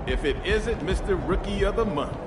if it isn't Mr. Rookie of the Month.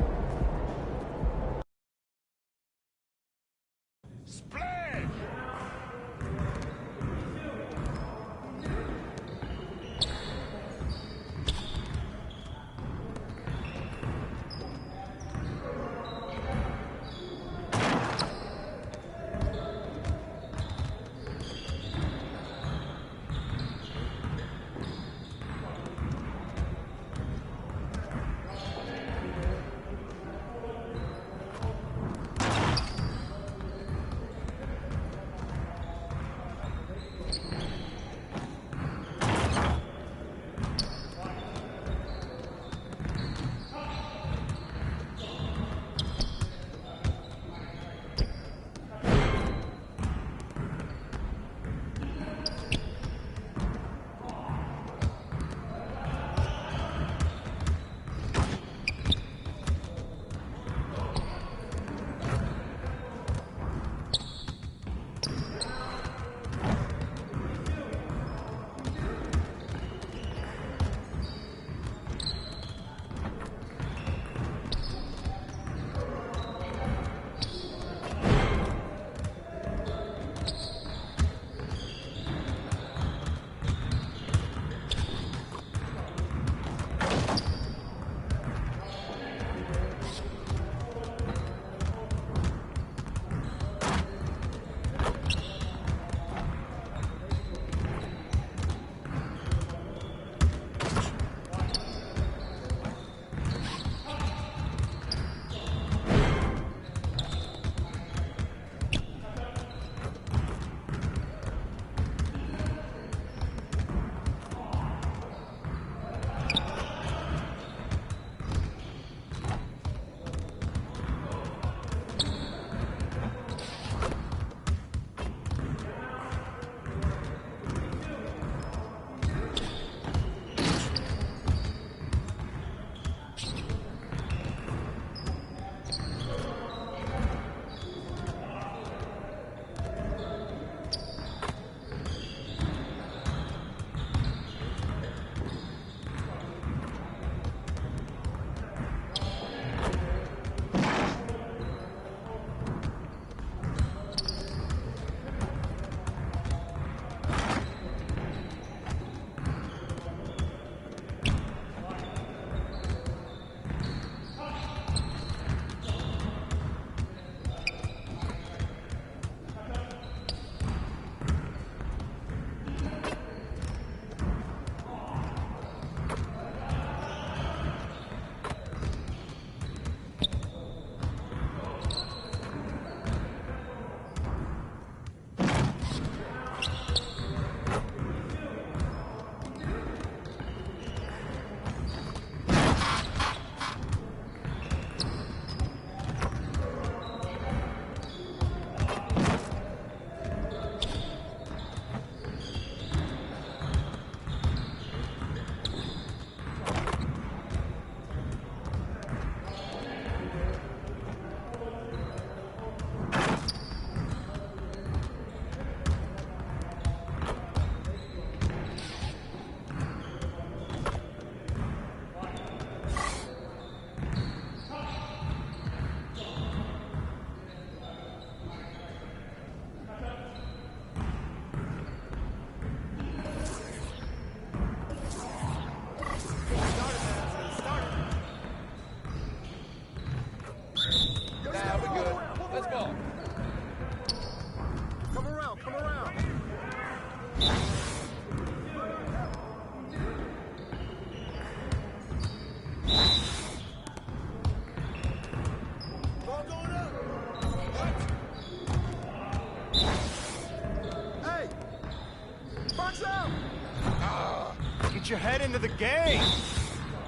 Get your head into the game!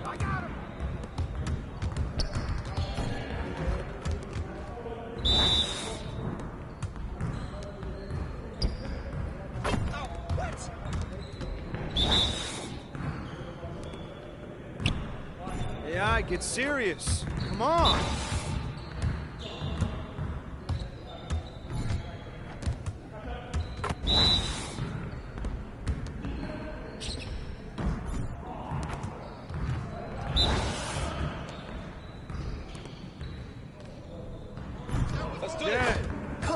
I got him! Oh, what? Yeah, get serious. Come on!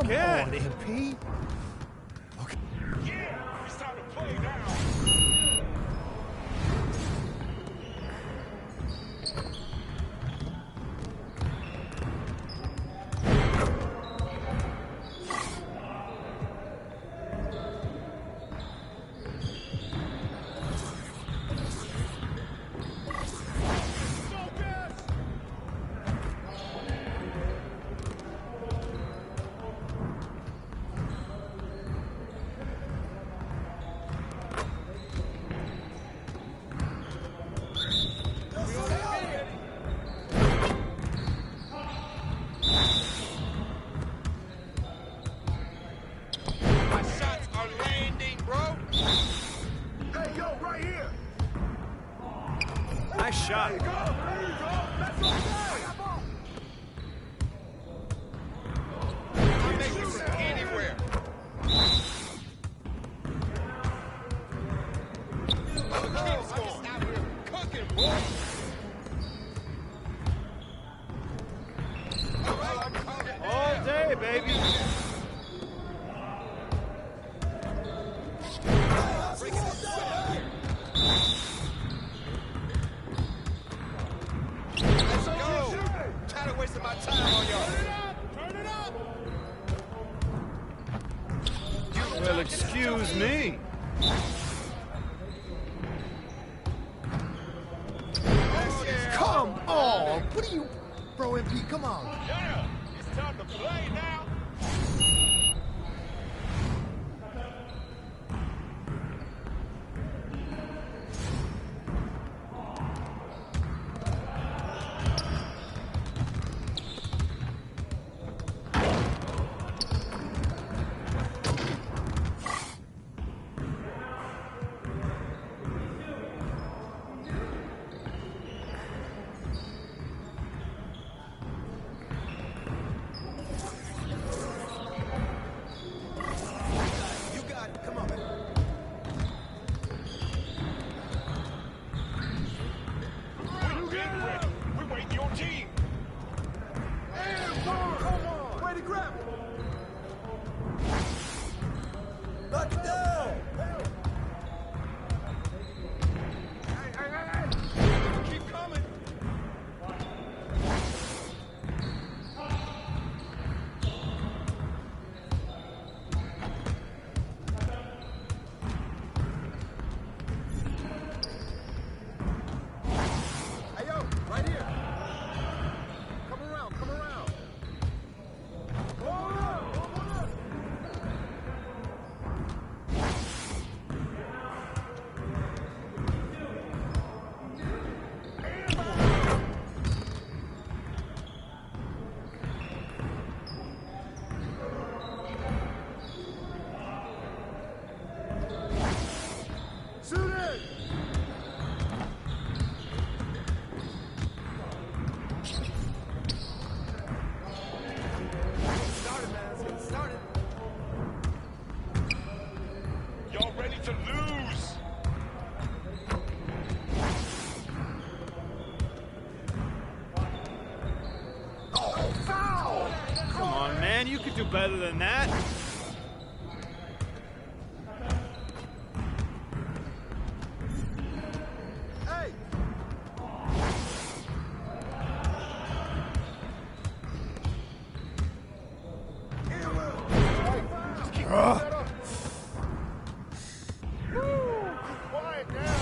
again. Come on, MP. Okay. Yeah, it's time to play now. My shots are landing, bro. Hey, yo, right here. Nice shot. There you go. That's okay. I'm making this anywhere. Keep scoring. Out here cooking, boy. All right, I'm coming. All day, baby. Let's go. Tired of wasting my time on y'all. Turn it up. Well, excuse me. Come on. What are you... Bro, MP, come on. Yeah, it's time to play now. You got it. Come on, man. We're getting ready. We're waiting your team. Come on. Way to grab it. Knock it down. Keep coming. Hey, yo, right here. Come around, come around. Hold up. Shoot it! Started, man. Let's get started. Y'all ready to lose? Oh, foul! Come on, man. You could do better than that. Hey! Here, Will. Just keep that up. Woo! Quiet now.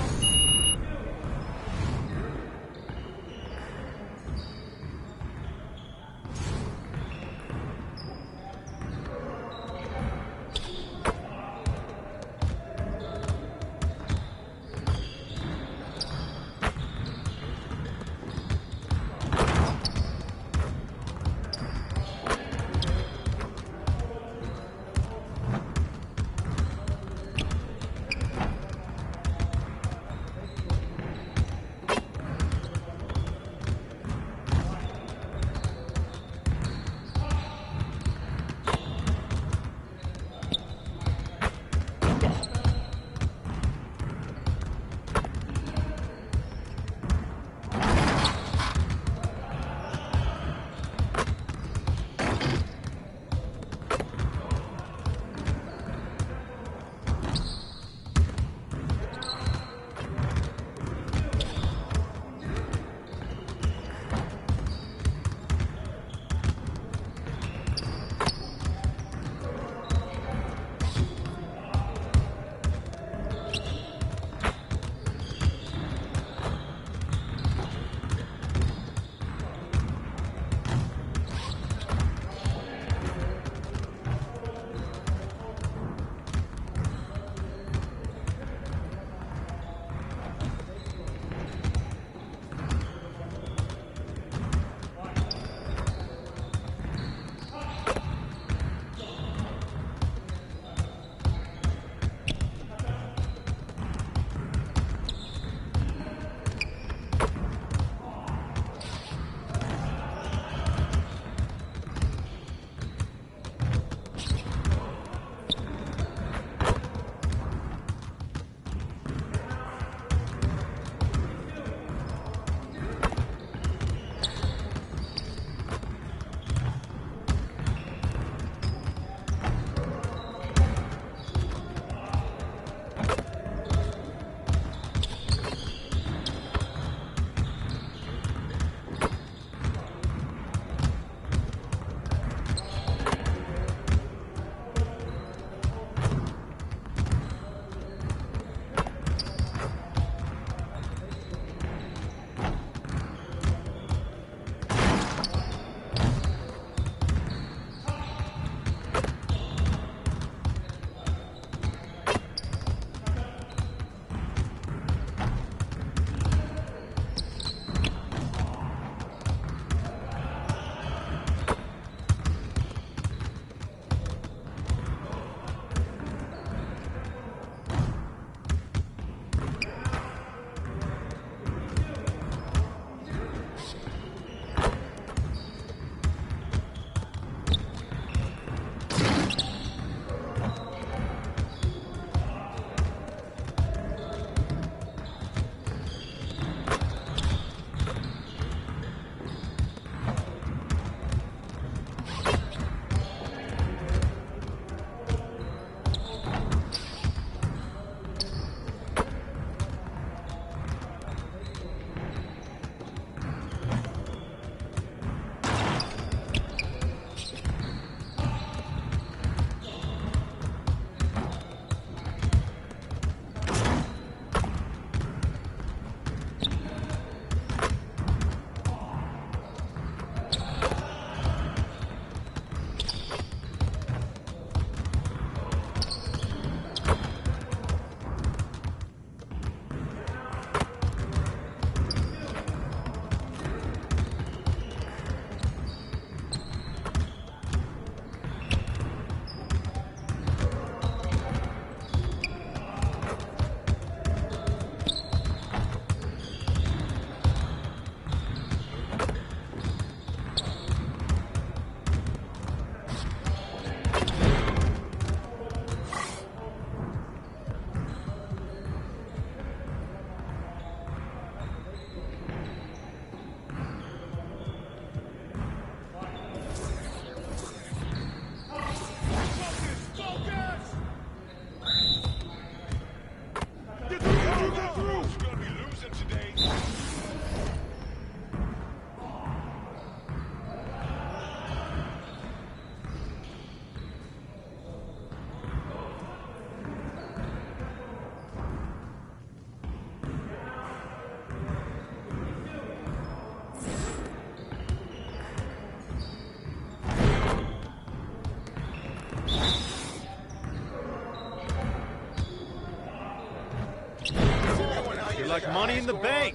like money in the bank.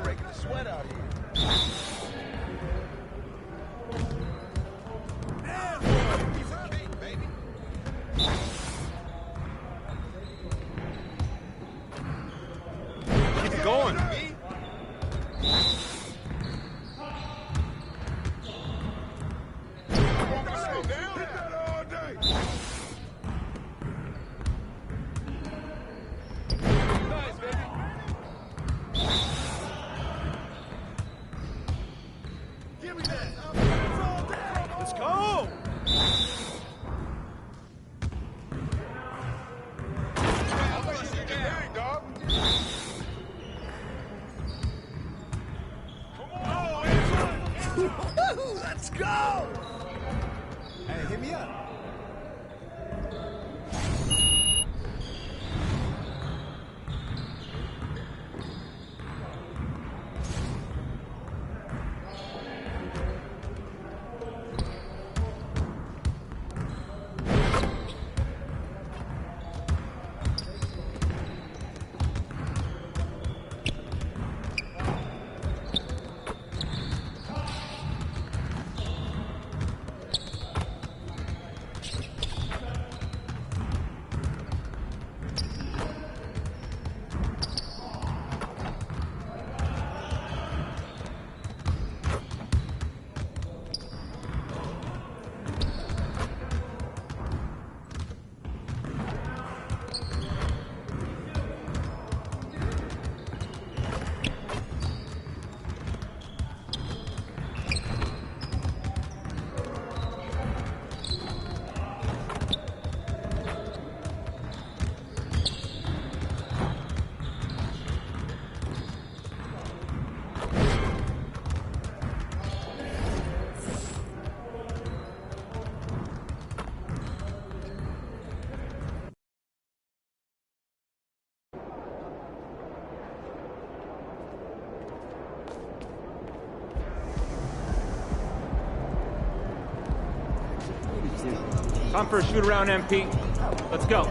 Breaking the sweat out here. Piece of cake, baby. Keep it going. Let's go! Let's go! Hey, hit me up. Time for a shoot around, MP. Let's go.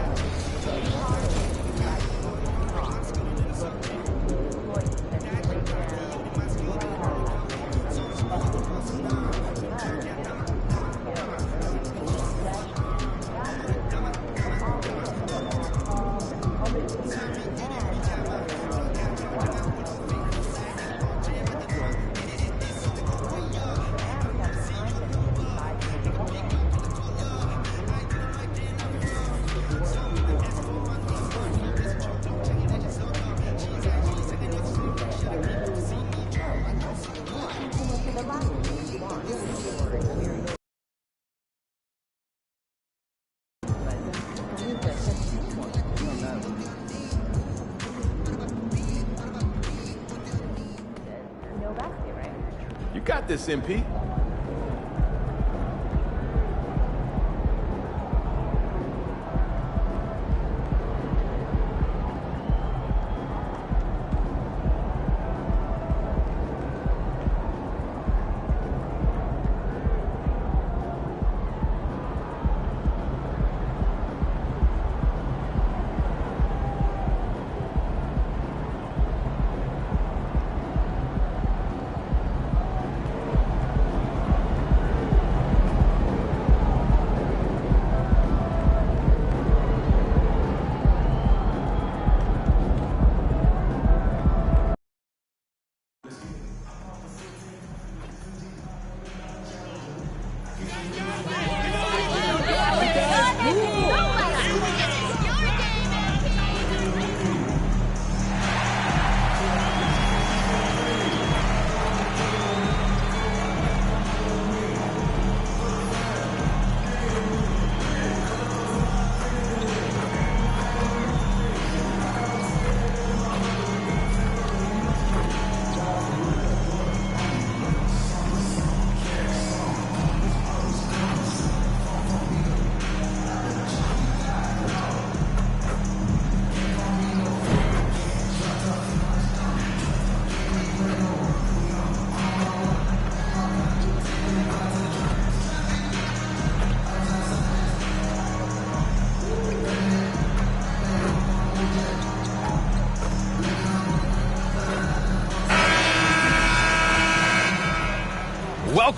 You got this, MP.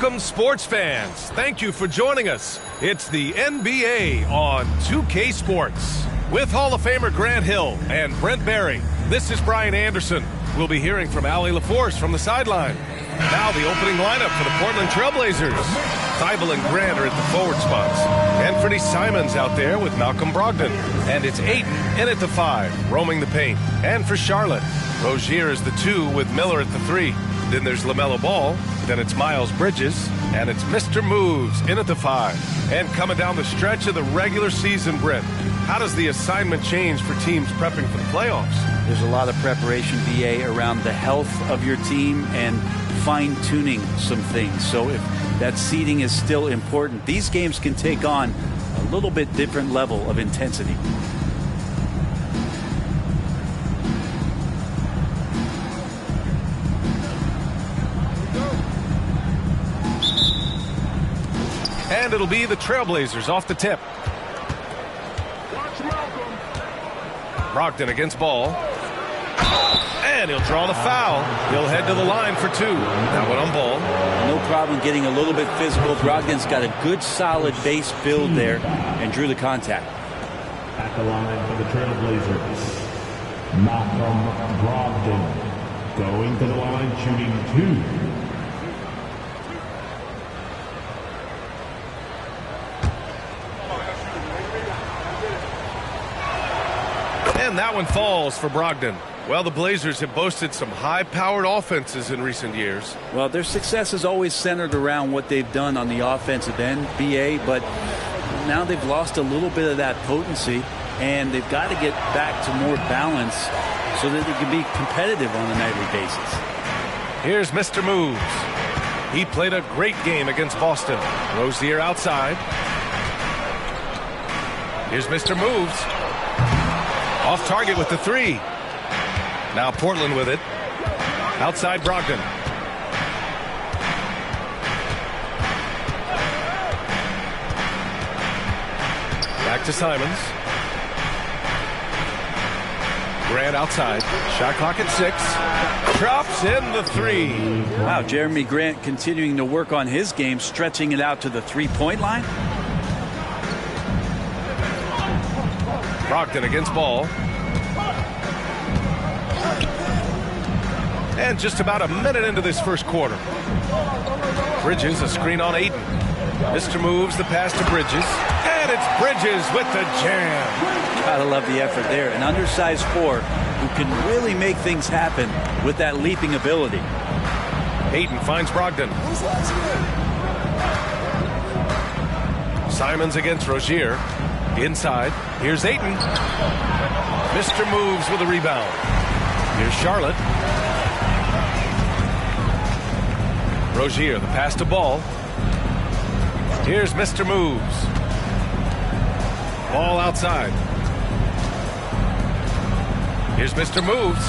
Welcome, sports fans. Thank you for joining us. It's the NBA on 2K Sports. With Hall of Famer Grant Hill and Brent Barry, this is Brian Anderson. We'll be hearing from Allie LaForce from the sideline. Now the opening lineup for the Portland Trailblazers. Thybulle and Grant are at the forward spots. Anthony Simons out there with Malcolm Brogdon. And it's Ayton in at the 5, roaming the paint. And for Charlotte, Rozier is the 2 with Miller at the 3. Then there's LaMelo Ball. Then it's Miles Bridges. And it's Mr. Moves in at the 5. And coming down the stretch of the regular season, Brent, how does the assignment change for teams prepping for the playoffs? There's a lot of preparation, BA, around the health of your team and fine-tuning some things. So if that seeding is still important, these games can take on a little bit different level of intensity. And it'll be the Trailblazers off the tip. Brogdon against Ball. And he'll draw the foul. He'll head to the line for 2. That one on Ball. No problem getting a little bit physical. Brogdon's got a good solid base build there and drew the contact. At the line for the Trailblazers, Malcolm Brogdon going to the line, shooting 2. And that one falls for Brogdon. Well, the Blazers have boasted some high-powered offenses in recent years. Well, their success is always centered around what they've done on the offensive end, BA, but now they've lost a little bit of that potency, and they've got to get back to more balance so that they can be competitive on a nightly basis. Here's Mr. Moves. He played a great game against Boston. Rozier outside. Here's Mr. Moves. Off target with the 3. Now Portland with it. Outside Brogdon. Back to Simons. Grant outside. Shot clock at 6. Drops in the 3. Wow, Jeremy Grant continuing to work on his game, stretching it out to the 3-point line. Brogdon against Ball. And just about a minute into this first quarter. Bridges, a screen on Ayton. Mr. Moves, the pass to Bridges. And it's Bridges with the jam. Gotta love the effort there. An undersized 4 who can really make things happen with that leaping ability. Ayton finds Brogdon. Simons against Rozier. Inside. Here's Ayton. Mr. Moves with a rebound. Here's Charlotte. Rozier, the pass to Ball. Here's Mr. Moves. Ball outside. Here's Mr. Moves.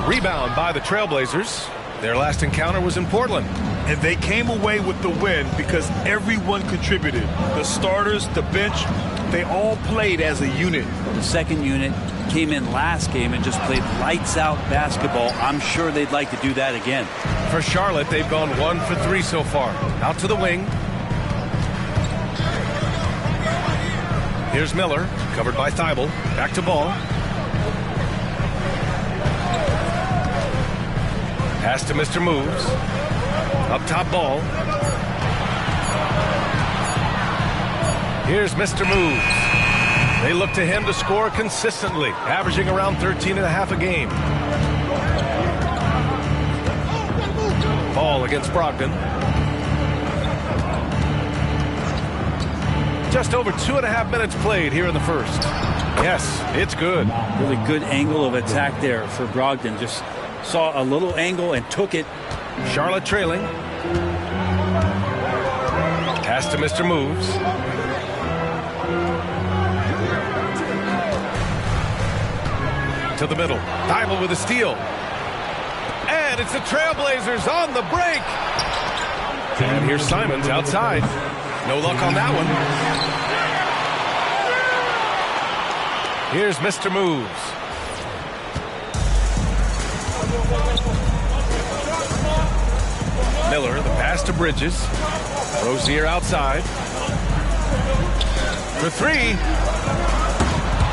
Rebound by the Trailblazers. Their last encounter was in Portland. And they came away with the win because everyone contributed. The starters, the bench, they all played as a unit. The second unit came in last game and just played lights out basketball. I'm sure they'd like to do that again. For Charlotte, they've gone 1 for 3 so far. Out to the wing. Here's Miller, covered by Thybulle. Back to Ball. Pass to Mr. Moves. Up top Ball. Here's Mr. Moves. They look to him to score consistently, averaging around 13.5 a game. Ball against Brogdon. Just over 2.5 minutes played here in the first. Yes, it's good. Really good angle of attack there for Brogdon. Just saw a little angle and took it. Charlotte trailing. Pass to Mr. Moves. To the middle. Thybulle with a steal. And it's the Trailblazers on the break. And here's Simons outside. No luck on that one. Here's Mr. Moves. Miller, the pass to Bridges. Rozier outside. For three.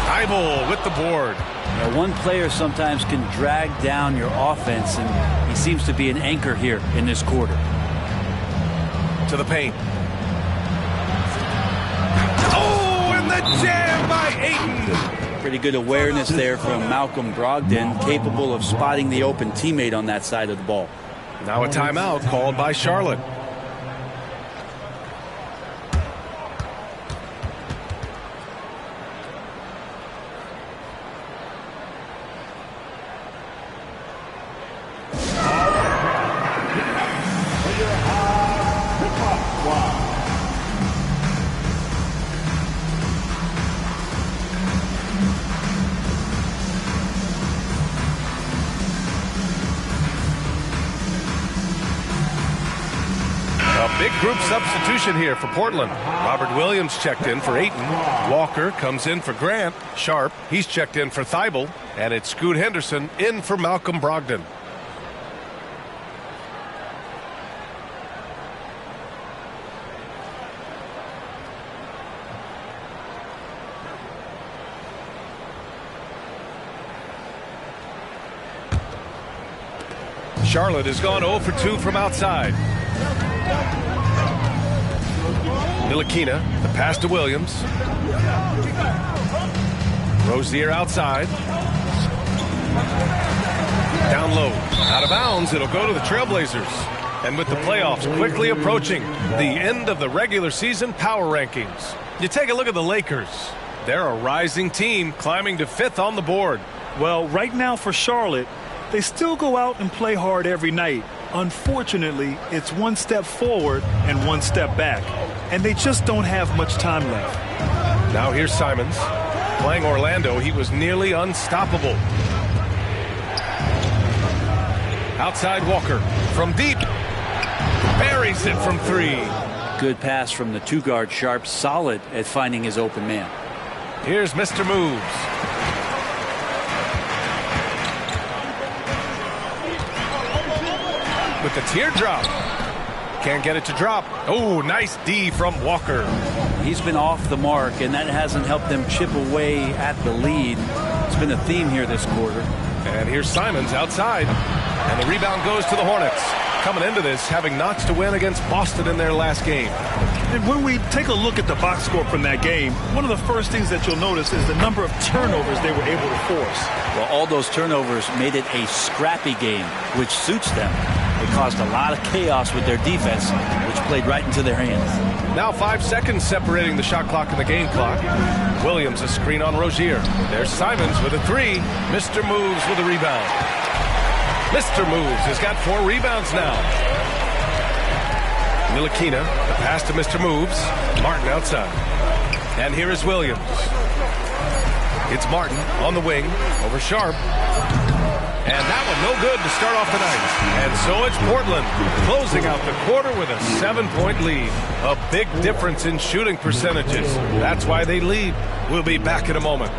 Thibault with the board. Now, one player sometimes can drag down your offense, and he seems to be an anchor here in this quarter. To the paint. Oh, and the jam by Ayton. Pretty good awareness there from Malcolm Brogdon, capable of spotting the open teammate on that side of the ball. Now a timeout called by Charlotte. Big group substitution here for Portland. Robert Williams checked in for Ayton. Walker comes in for Grant. Sharp, he's checked in for Thibault. And it's Scoot Henderson in for Malcolm Brogdon. Charlotte has gone 0 for 2 from outside. Ntilikina, the pass to Williams. Rozier outside. Down low. Out of bounds. It'll go to the Trailblazers. And with the playoffs quickly approaching, the end of the regular season power rankings. You take a look at the Lakers. They're a rising team climbing to 5th on the board. Well, right now for Charlotte, they still go out and play hard every night. Unfortunately, it's one step forward and one step back, and they just don't have much time left. Now here's Simons. Playing Orlando, he was nearly unstoppable. Outside Walker from deep. Buries it from 3. Good pass from the two-guard Sharp, solid at finding his open man. Here's Mr. Moves. With the teardrop. Can't get it to drop. Oh, nice D from Walker. He's been off the mark, and that hasn't helped them chip away at the lead. It's been a theme here this quarter. And here's Simons outside. And the rebound goes to the Hornets. Coming into this, having notched a win against Boston in their last game. And when we take a look at the box score from that game, one of the first things that you'll notice is the number of turnovers they were able to force. Well, all those turnovers made it a scrappy game, which suits them. It caused a lot of chaos with their defense, which played right into their hands. Now 5 seconds separating the shot clock and the game clock. Williams a screen on Rozier. There's Simons with a 3. Mr. Moves with a rebound. Mr. Moves has got 4 rebounds now. Ntilikina, the pass to Mr. Moves. Martin outside. And here is Williams. It's Martin on the wing over Sharp. And that one no good to start off the night. And so it's Portland closing out the quarter with a 7-point lead. A big difference in shooting percentages. That's why they lead. We'll be back in a moment.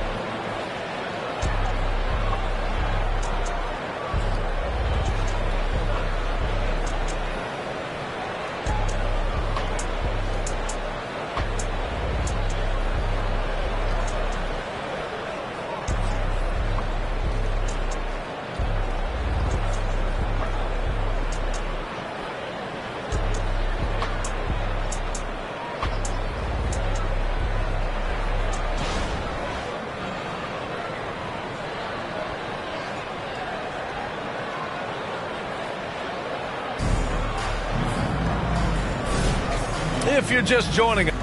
If you're just joining us.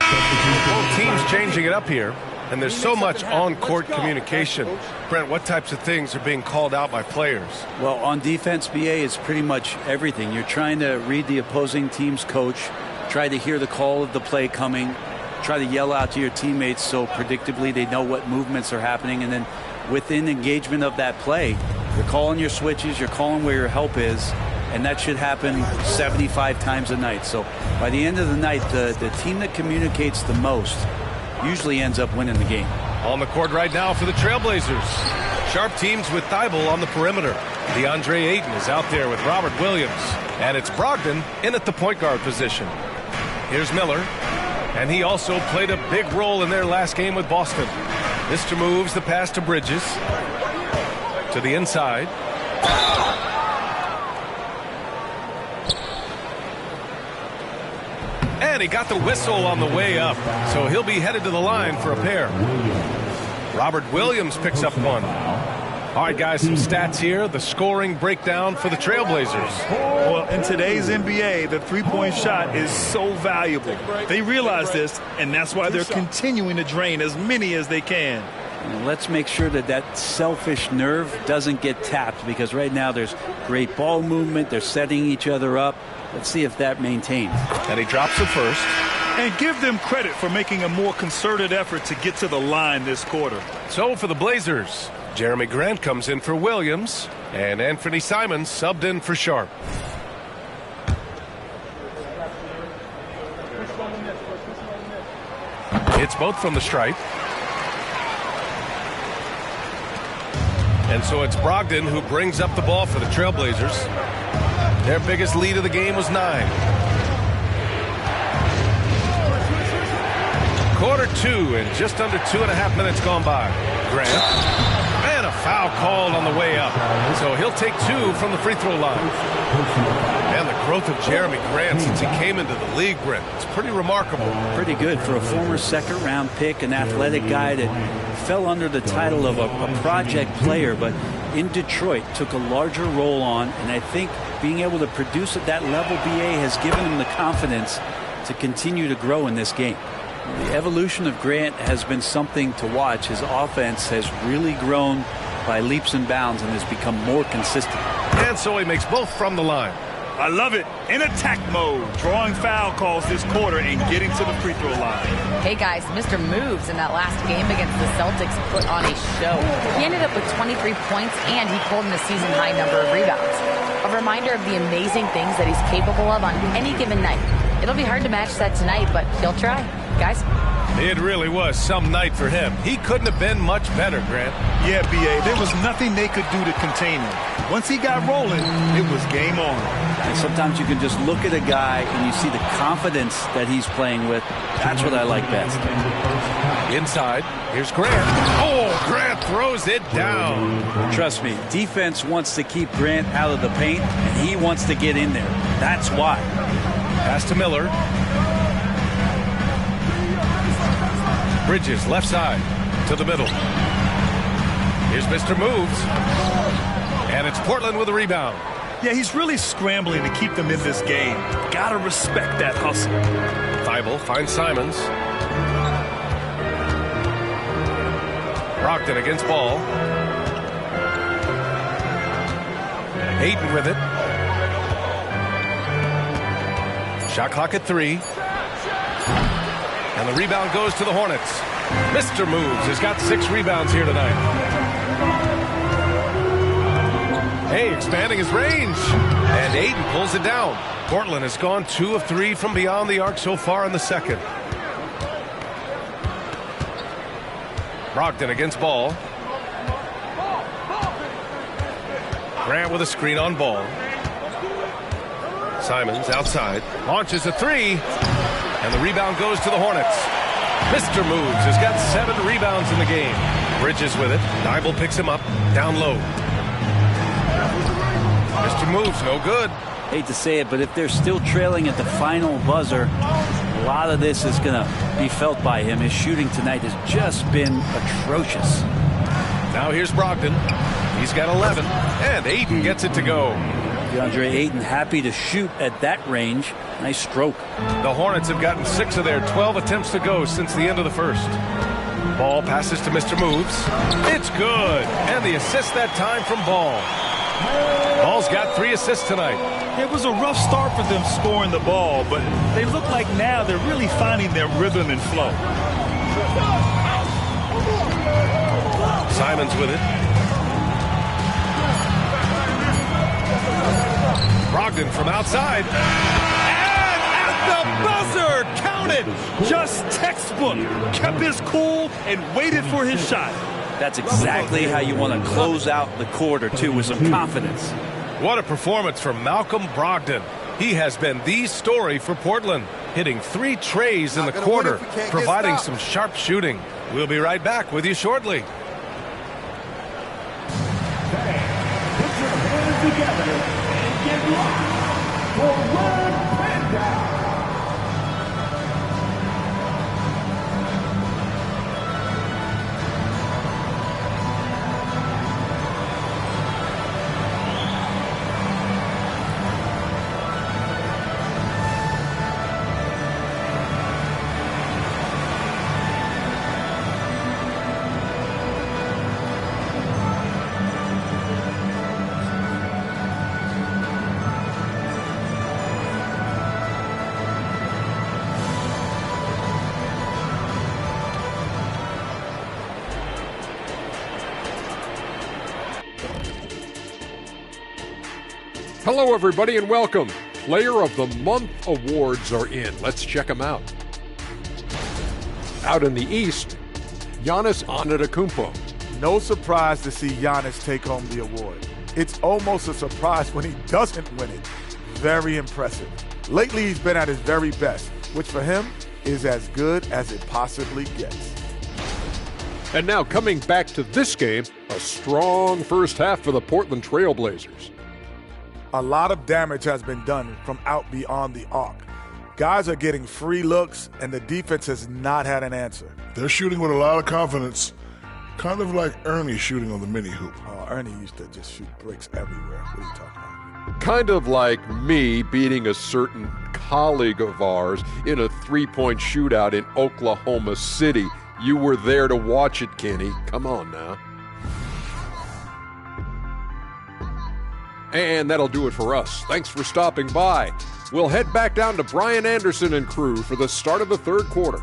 Both teams changing it up here, and there's so much on-court communication. Brent, what types of things are being called out by players? Well, on defense, BA, it's pretty much everything. You're trying to read the opposing team's coach, try to hear the call of the play coming, try to yell out to your teammates so predictably they know what movements are happening, and then within engagement of that play, you're calling your switches, you're calling where your help is, and that should happen 75 times a night. So by the end of the night, the team that communicates the most usually ends up winning the game. On the court right now for the Trailblazers. Sharp teams with Thibault on the perimeter. DeAndre Ayton is out there with Robert Williams. And it's Brogdon in at the point guard position. Here's Miller. And he also played a big role in their last game with Boston. Mr. moves the pass to Bridges. To the inside. And he got the whistle on the way up. So he'll be headed to the line for a pair. Robert Williams picks up one. All right, guys, some stats here. The scoring breakdown for the Trailblazers. Well, in today's NBA, the three-point shot is so valuable. They realize this, and that's why they're continuing to drain as many as they can. And let's make sure that that selfish nerve doesn't get tapped, because right now there's great ball movement. They're setting each other up. Let's see if that maintains. And he drops the first. And give them credit for making a more concerted effort to get to the line this quarter. So for the Blazers, Jeremy Grant comes in for Williams, and Anthony Simons subbed in for Sharp. It's both from the stripe. And so it's Brogdon who brings up the ball for the Trailblazers. Their biggest lead of the game was 9. Quarter 2 and just under 2.5 minutes gone by. Grant. And a foul called on the way up. So he'll take 2 from the free throw line. And the growth of Jeremy Grant since he came into the league, Brent, it's pretty remarkable. Pretty good for a former second-round pick, an athletic guy that fell under the title of a project player, but in Detroit took a larger role on, and I think being able to produce at that level, BA, has given him the confidence to continue to grow in this game. The evolution of Grant has been something to watch. His offense has really grown by leaps and bounds and has become more consistent. And so he makes both from the line. I love it. In attack mode, drawing foul calls this quarter and getting to the free throw line. Hey guys, Mr. Moves in that last game against the Celtics put on a show. He ended up with 23 points and he pulled in a season-high number of rebounds. A reminder of the amazing things that he's capable of on any given night. It'll be hard to match that tonight, but he'll try. Guys? It really was some night for him. He couldn't have been much better, Grant. Yeah, B.A., there was nothing they could do to contain him. Once he got rolling, it was game on. And sometimes you can just look at a guy and you see the confidence that he's playing with. That's what I like best. Inside, here's Grant. Oh, Grant throws it down. Trust me, defense wants to keep Grant out of the paint, and he wants to get in there. That's why. Pass to Miller. Bridges, left side, to the middle. Here's Mr. Moves. And it's Portland with a rebound. Yeah, he's really scrambling to keep them in this game. Gotta respect that hustle. Thibault finds Simons. Brogdon against ball. Ayton with it. Shot clock at 3. And the rebound goes to the Hornets. Mr. Moves has got 6 rebounds here tonight. Hey, expanding his range. And Ayton pulls it down. Portland has gone 2 of 3 from beyond the arc so far in the second. Brogdon against ball. Grant with a screen on ball. Simons outside. Launches a 3. And the rebound goes to the Hornets. Mr. Moves has got 7 rebounds in the game. Bridges with it. Thibault picks him up. Down low. Mr. Moves, no good. Hate to say it, but if they're still trailing at the final buzzer, a lot of this is going to be felt by him. His shooting tonight has just been atrocious. Now here's Brogdon. He's got 11. And Ayton gets it to go. DeAndre Ayton happy to shoot at that range. Nice stroke. The Hornets have gotten 6 of their 12 attempts to go since the end of the first. Ball passes to Mr. Moves. It's good. And the assist that time from Ball. Ball's got 3 assists tonight. It was a rough start for them scoring the ball, but they look like now they're really finding their rhythm and flow. Simons with it. Brogdon from outside. And at the buzzer, counted. Just textbook. Kept his cool and waited for his shot. That's exactly how you want to close out the quarter, too, with some confidence. What a performance from Malcolm Brogdon. He has been the story for Portland, hitting 3 trays in the quarter, providing some sharp shooting. We'll be right back with you shortly. Put your hands together and get locked for Red Panda. Hello, everybody, and welcome. Player of the Month awards are in. Let's check them out. Out in the East, Giannis Antetokounmpo. No surprise to see Giannis take home the award. It's almost a surprise when he doesn't win it. Very impressive. Lately, he's been at his very best, which for him is as good as it possibly gets. And now coming back to this game, a strong first half for the Portland Trail Blazers. A lot of damage has been done from out beyond the arc. Guys are getting free looks, and the defense has not had an answer. They're shooting with a lot of confidence, kind of like Ernie shooting on the mini hoop. Ernie used to just shoot bricks everywhere. What are you talking about? Kind of like me beating a certain colleague of ours in a three-point shootout in Oklahoma City. You were there to watch it, Kenny. Come on now. And that'll do it for us. Thanks for stopping by. We'll head back down to Brian Anderson and crew for the start of the third quarter.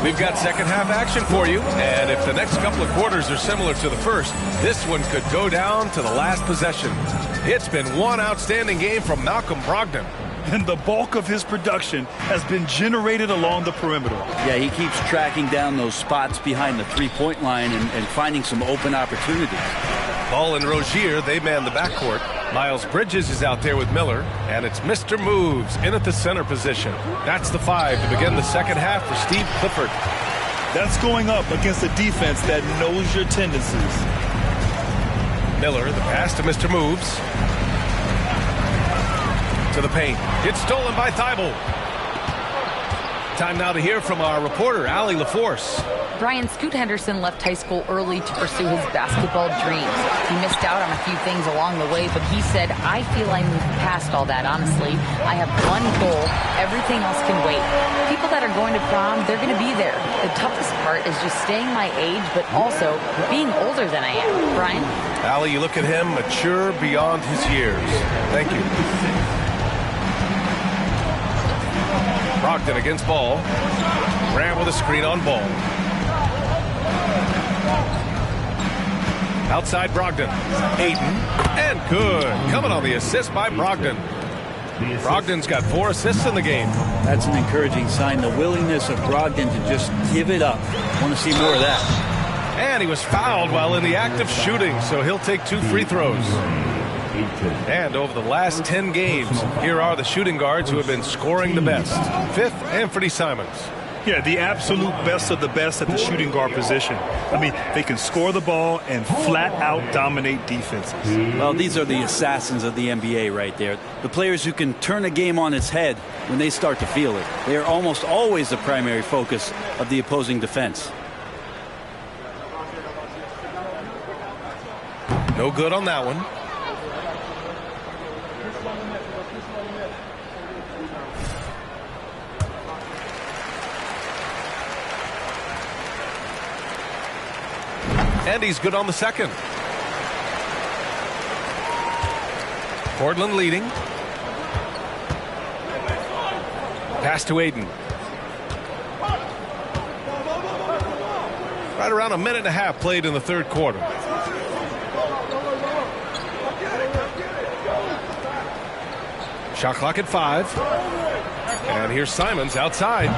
We've got second half action for you, and if the next couple of quarters are similar to the first, this one could go down to the last possession. It's been one outstanding game from Malcolm Brogdon. And the bulk of his production has been generated along the perimeter. Yeah, he keeps tracking down those spots behind the three-point line and finding some open opportunities. Ball and Rozier, they man the backcourt. Miles Bridges is out there with Miller, and it's Mr. Moves in at the center position. That's the 5 to begin the second half for Steve Clifford. That's going up against a defense that knows your tendencies. Miller, the pass to Mr. Moves. To the paint. It's stolen by Thibault. Time now to hear from our reporter, Allie LaForce. Brian, Scoot Henderson left high school early to pursue his basketball dreams. He missed out on a few things along the way, but he said, I feel I moved past all that, honestly. I have one goal. Everything else can wait. People that are going to prom, they're going to be there. The toughest part is just staying my age, but also being older than I am. Brian? Allie, you look at him, mature beyond his years. Thank you. Brogdon against Ball. Ran with a screen on Ball. Outside Brogdon. Ayton. And good. Coming on the assist by Brogdon. Brogdon's got 4 assists in the game. That's an encouraging sign. The willingness of Brogdon to just give it up. Want to see more of that. And he was fouled while in the act of shooting, so he'll take 2 free throws. And over the last 10 games, here are the shooting guards who have been scoring the best. 5th, Anthony Simons. Yeah, the absolute best of the best at the shooting guard position. I mean, they can score the ball and flat out dominate defenses. Well, these are the assassins of the NBA right there. The players who can turn a game on its head when they start to feel it. They are almost always the primary focus of the opposing defense. No good on that one. And he's good on the second. Portland leading. Pass to Aiden. Right around a minute and a half played in the third quarter. Shot clock at 5. And here's Simons outside.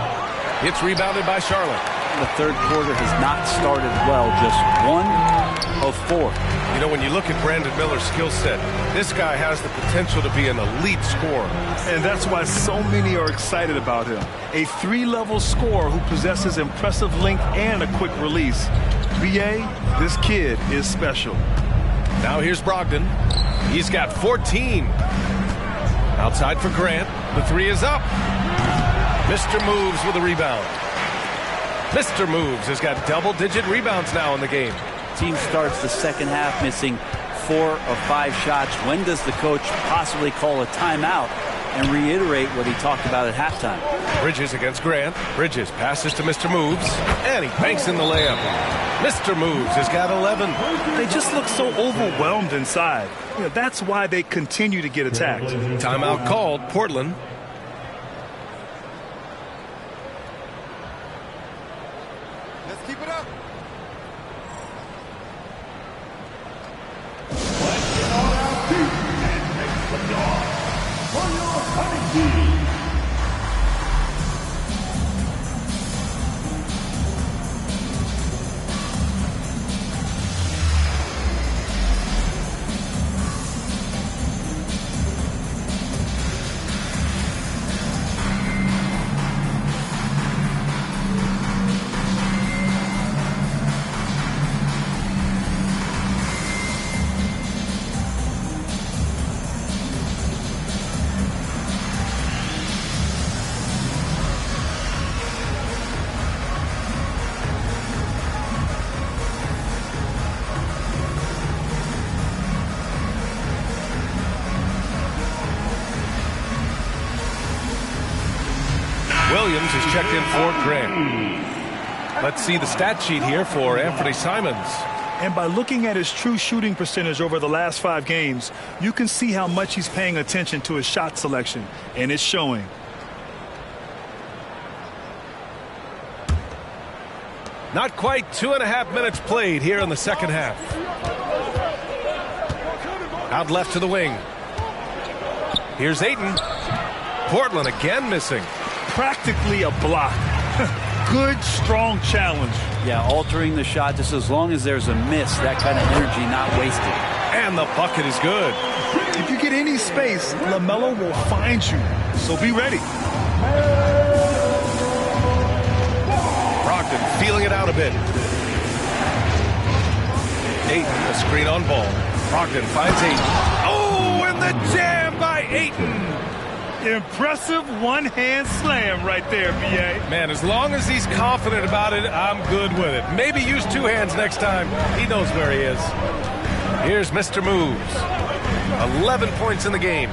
It's rebounded by Charlotte. The third quarter has not started well, just 1 of 4. You know, when you look at Brandon Miller's skill set, this guy has the potential to be an elite scorer. And that's why so many are excited about him. A 3-level scorer who possesses impressive length and a quick release. BA, this kid is special. Now here's Brogdon. He's got 14. Outside for Grant. The 3 is up. Mr. Moves with a rebound. Mr. Moves has got double-digit rebounds now in the game. Team starts the second half missing 4 of 5 shots. When does the coach possibly call a timeout and reiterate what he talked about at halftime? Bridges against Grant. Bridges passes to Mr. Moves, and he banks in the layup. Mr. Moves has got 11. They just look so overwhelmed inside. You know, that's why they continue to get attacked. Timeout called. Portland. Let's keep it up. Williams is checked in for Grant. Let's see the stat sheet here for Anthony Simons. And by looking at his true shooting percentage over the last 5 games, you can see how much he's paying attention to his shot selection, and it's showing. Not quite 2.5 minutes played here in the second half. Out left to the wing. Here's Ayton. Portland again missing. Practically a block. Good, strong challenge. Yeah, altering the shot just as long as there's a miss, that kind of energy not wasted. And the bucket is good. If you get any space, LaMelo will find you. So be ready. Brogdon feeling it out a bit. Ayton, a screen on ball. Brogdon finds Ayton. Oh, and the jam by Ayton. Impressive one-hand slam right there, B.A. Man, as long as he's confident about it, I'm good with it. Maybe use 2 hands next time. He knows where he is. Here's Mr. Moves. 11 points in the game.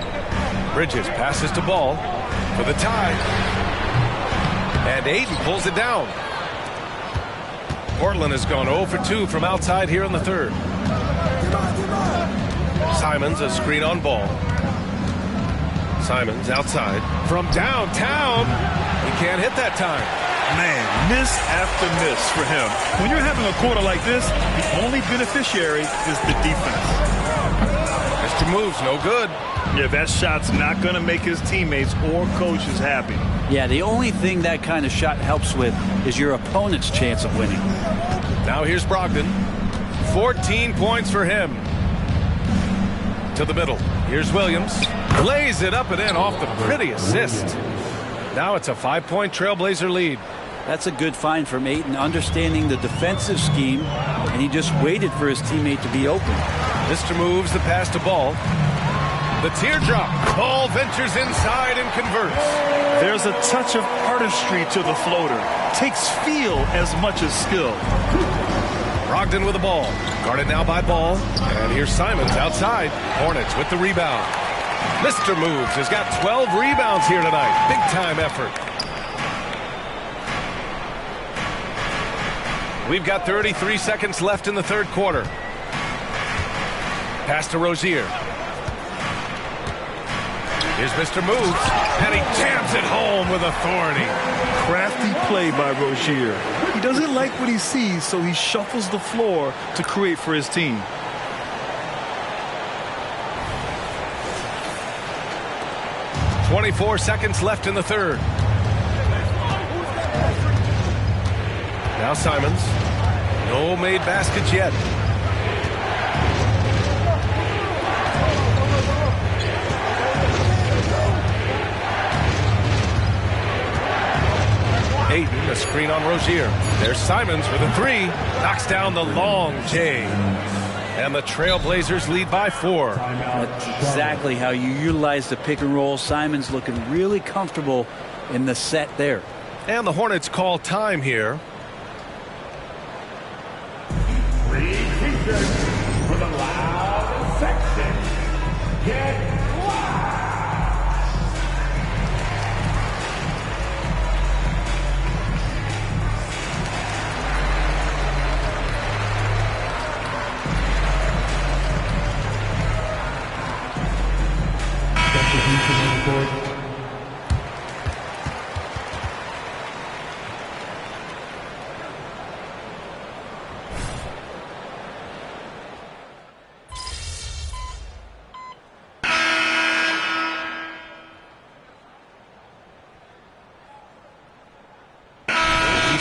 Bridges passes to Ball for the tie. And Ayton pulls it down. Portland has gone 0 for 2 from outside here in the third. Simons, a screen on Ball. Simons outside from downtown. He can't hit that time. Man, miss after miss for him. When you're having a quarter like this, the only beneficiary is the defense. Mr. Moves, no good. Yeah, that shot's not going to make his teammates or coaches happy. Yeah, the only thing that kind of shot helps with is your opponent's chance of winning. Now here's Brogdon. 14 points for him. To the middle. Here's Williams. Lays it up and in off the pretty assist. Now it's a 5-point Trailblazer lead. That's a good find from Ayton, understanding the defensive scheme, and he just waited for his teammate to be open. Mr. Moves the pass to Ball. The teardrop. Ball ventures inside and converts. There's a touch of artistry to the floater. Takes feel as much as skill. Brogdon with the ball. Guarded now by Ball. And here's Simons outside. Hornets with the rebound. Mr. Moves has got 12 rebounds here tonight. Big time effort. We've got 33 seconds left in the third quarter. Pass to Rozier. Here's Mr. Moves, and he jams it home with authority. Crafty play by Rozier. He doesn't like what he sees, so he shuffles the floor to create for his team. .24 seconds left in the third. Now Simons. No made baskets yet. Ayton, a screen on Rozier. There's Simons with a three. Knocks down the long J. And the Trailblazers lead by 4. That's exactly how you utilize the pick and roll. Simons looking really comfortable in the set there. And the Hornets call time here. For the loud section, get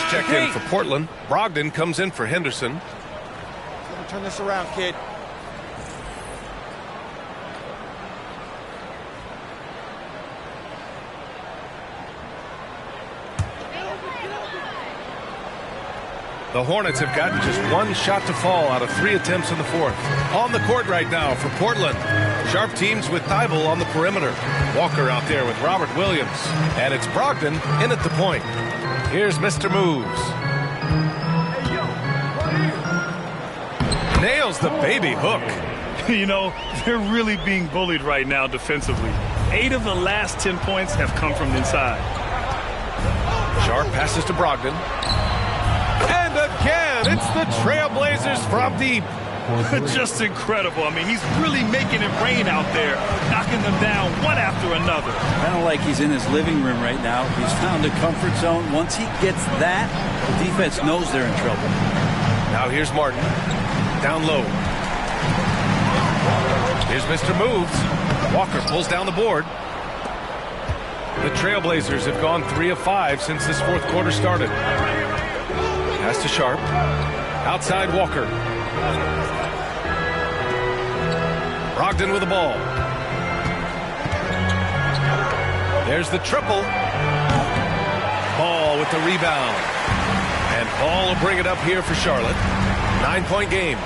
Checked in for Portland. Brogdon comes in for Henderson. Let me turn this around, kid. The Hornets have gotten just one shot to fall out of 3 attempts in the fourth. On the court right now for Portland. Sharp teams with Thibault on the perimeter. Walker out there with Robert Williams. And it's Brogdon in at the point. Here's Mr. Moves. Nails the baby hook. You know, they're really being bullied right now defensively. 8 of the last 10 points have come from inside. Sharp passes to Brogdon. And again, it's the Trailblazers from deep. Just incredible. I mean, he's really making it rain out there, knocking them down one after another. Kind of like he's in his living room right now. He's found a comfort zone. Once he gets that, the defense knows they're in trouble. Now here's Martin. Down low. Here's Mr. Moves. Walker pulls down the board. The Trailblazers have gone 3 of 5 since this fourth quarter started. Pass to Sharp. Outside Walker. Brogdon with the ball. There's the triple. Ball with the rebound. And Ball will bring it up here for Charlotte. 9-point game.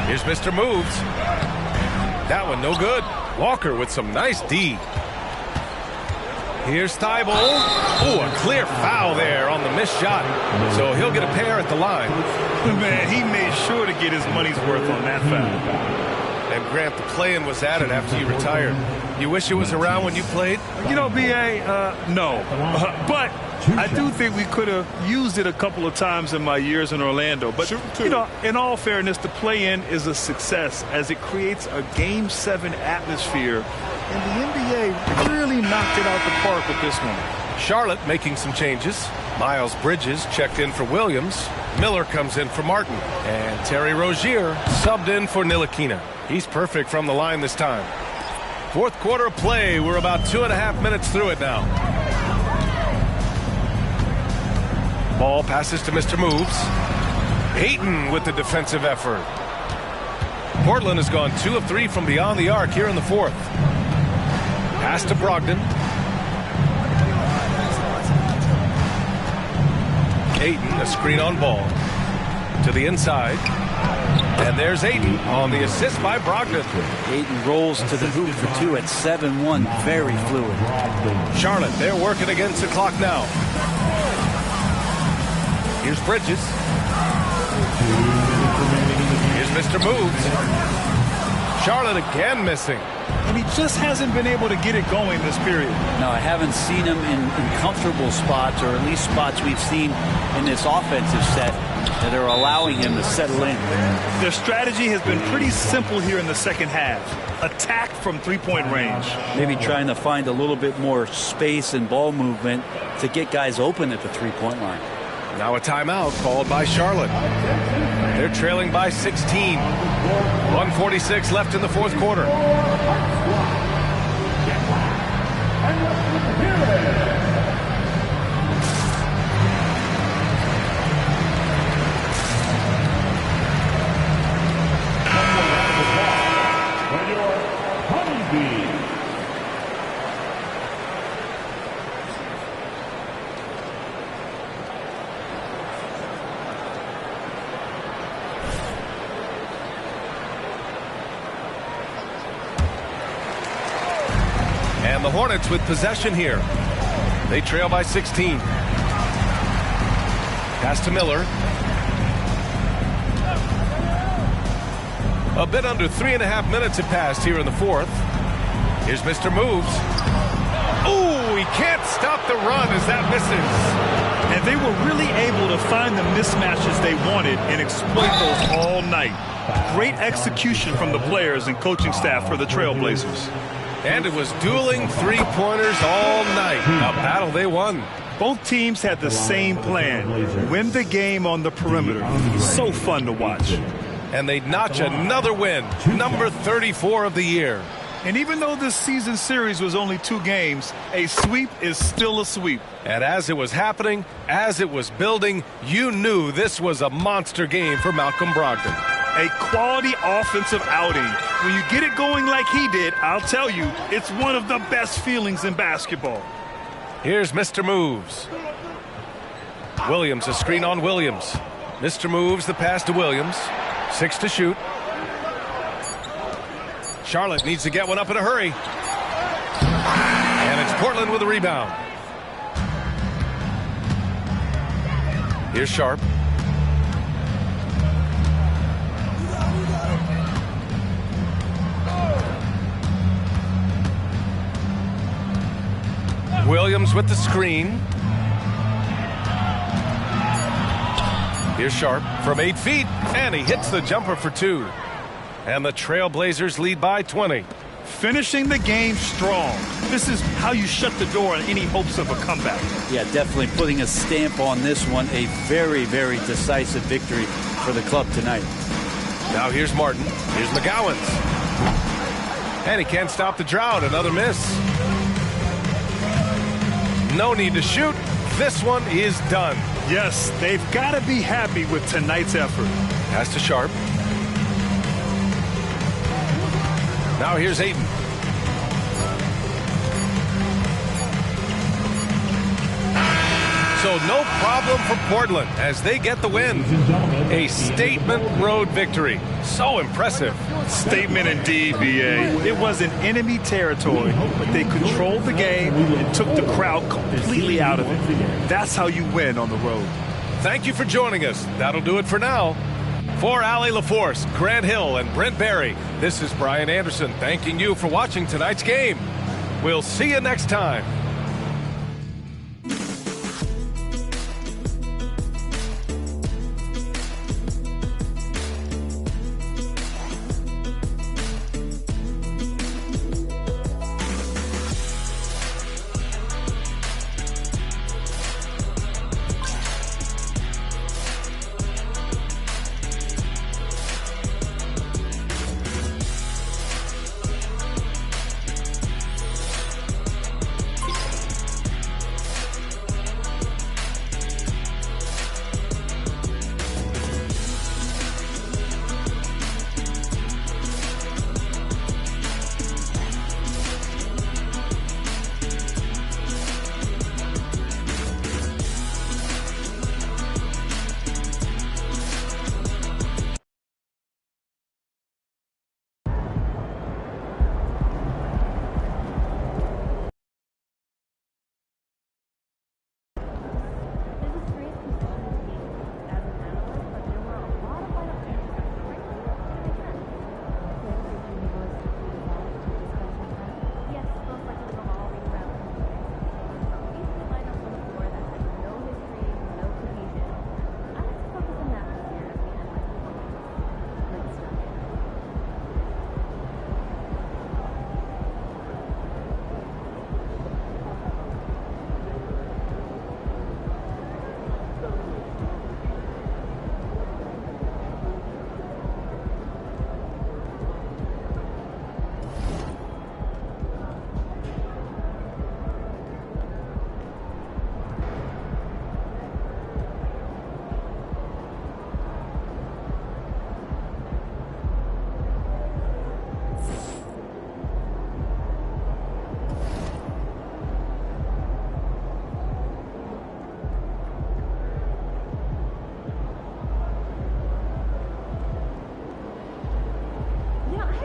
Here's Mr. Moves. That one no good. Walker with some nice D. Here's Thibault. Oh, a clear foul there on the missed shot. So he'll get a pair at the line. Man, he made sure to get his money's worth on that foul. And Grant, the play-in was added after you retired. You wish it was around when you played? You know, B.A., no. But I do think we could have used it a couple of times in my years in Orlando. But, you know, in all fairness, the play-in is a success as it creates a Game 7 atmosphere. And the NBA really knocked it out the park with this one. Charlotte making some changes. Miles Bridges checked in for Williams. Miller comes in for Martin. And Terry Rozier subbed in for Ntilikina. He's perfect from the line this time. Fourth quarter of play. We're about 2.5 minutes through it now. Ball passes to Mr. Moves. Ayton with the defensive effort. Portland has gone 2 of 3 from beyond the arc here in the fourth. Pass to Brogdon. Ayton, a screen on Ball. To the inside. And there's Ayton on the assist by Brogdon. Ayton rolls to the hoop for 2 at 7-1. Very fluid. Charlotte, they're working against the clock now. Here's Bridges. Here's Mr. Moves. Charlotte again missing. And he just hasn't been able to get it going this period. No, I haven't seen him in comfortable spots, or at least spots we've seen in this offensive set that are are allowing him to settle in. Their strategy has been pretty simple here in the second half. Attack from three-point range. Maybe trying to find a little bit more space and ball movement to get guys open at the three-point line. Now a timeout called by Charlotte. They're trailing by 16. 1:46 left in the fourth quarter. And the Hornets with possession here. They trail by 16. Pass to Miller. A bit under 3.5 minutes have passed here in the fourth. Here's Mr. Moves. Ooh, he can't stop the run as that misses. And they were really able to find the mismatches they wanted and exploit those all night. Great execution from the players and coaching staff for the Trailblazers. And it was dueling three-pointers all night. A battle they won. Both teams had the same plan. Win the game on the perimeter. So fun to watch. And they notch another win. Number 34 of the year. And even though this season series was only 2 games, a sweep is still a sweep. And as it was happening, as it was building, you knew this was a monster game for Malcolm Brogdon. A quality offensive outing. When you get it going like he did, I'll tell you, it's one of the best feelings in basketball. Here's Mr. Moves. Williams, a screen on Williams. Mr. Moves, the pass to Williams. 6 to shoot. Charlotte needs to get one up in a hurry. And it's Portland with a rebound. Here's Sharp. Williams with the screen. Here's Sharp from 8 feet, and he hits the jumper for 2. And the Trailblazers lead by 20. Finishing the game strong. This is how you shut the door on any hopes of a comeback. Yeah, definitely putting a stamp on this one. A very, very decisive victory for the club tonight. Now here's Martin. Here's McGowan's. And he can't stop the drought. Another miss. No need to shoot. This one is done. Yes, they've got to be happy with tonight's effort. Pass to Sharp. Now here's Ayton. So no problem for Portland as they get the win. A statement road victory. So impressive. Statement indeed, BA. It was in enemy territory, but they controlled the game and took the crowd completely out of it. That's how you win on the road. Thank you for joining us. That'll do it for now. For Allie LaForce, Grant Hill, and Brent Barry, this is Brian Anderson thanking you for watching tonight's game. We'll see you next time.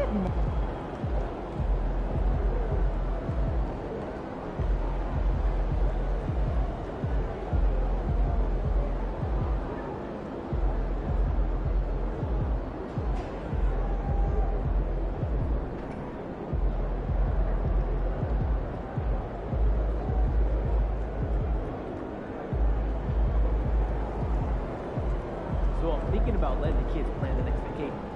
So I'm thinking about letting the kids plan the next vacation.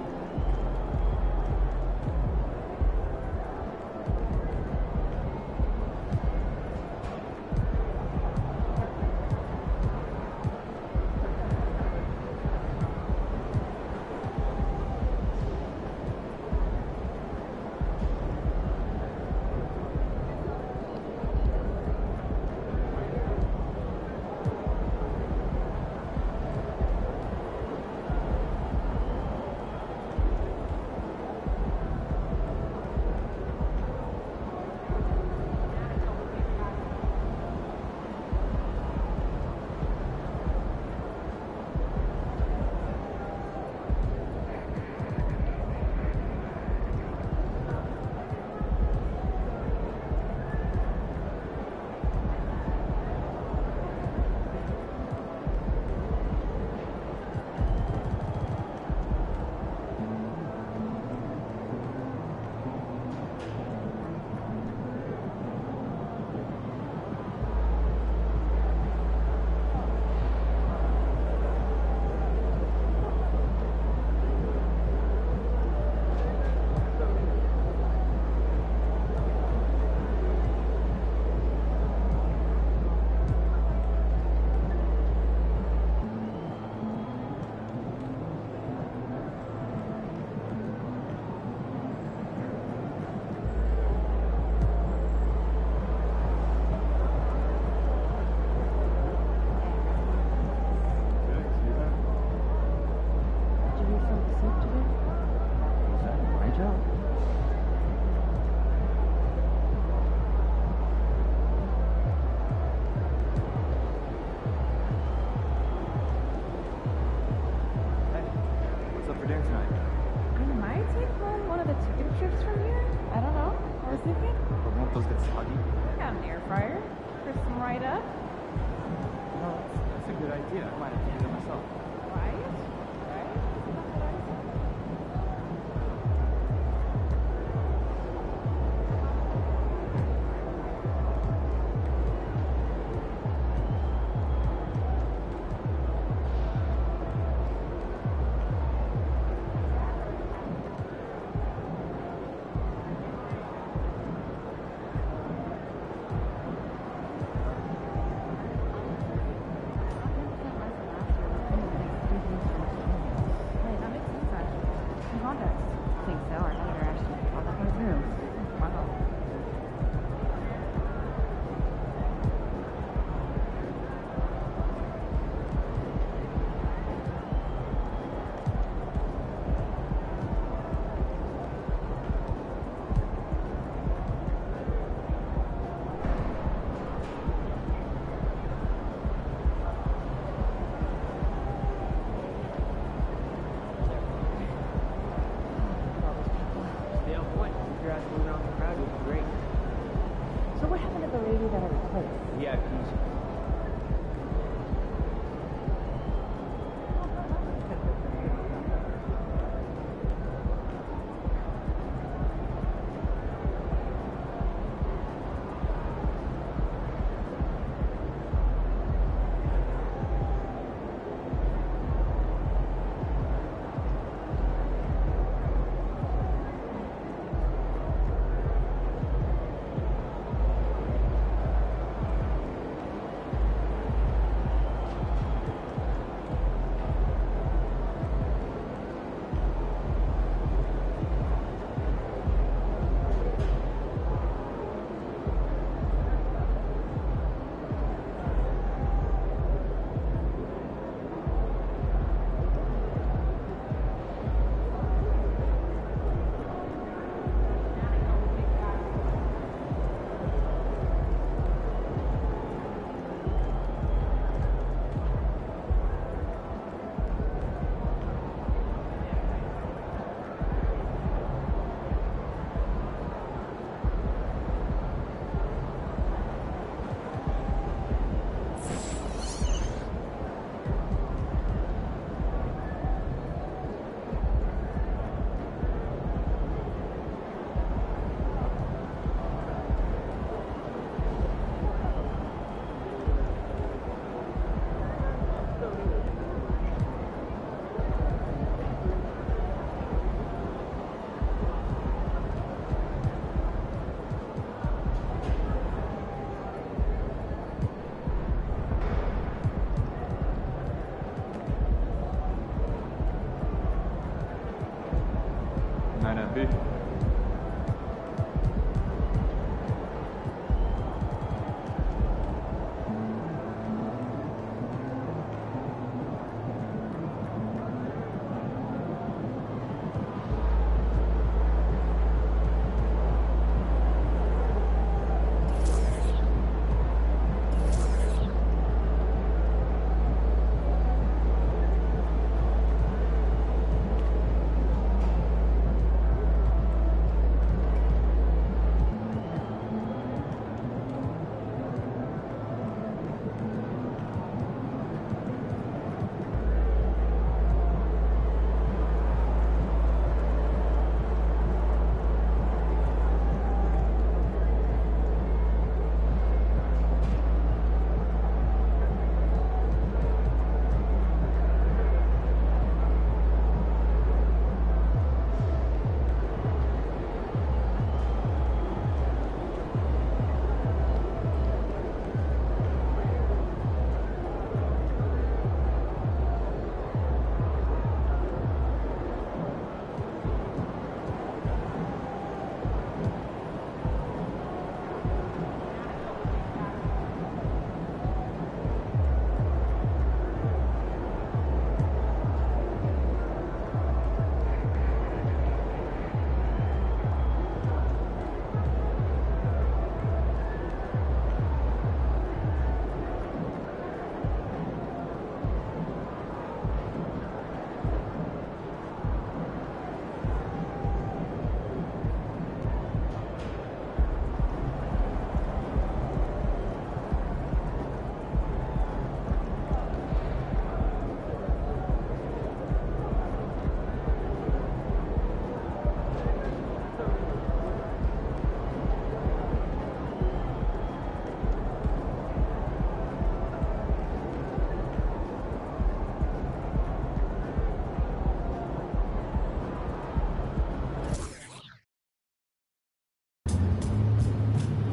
MP.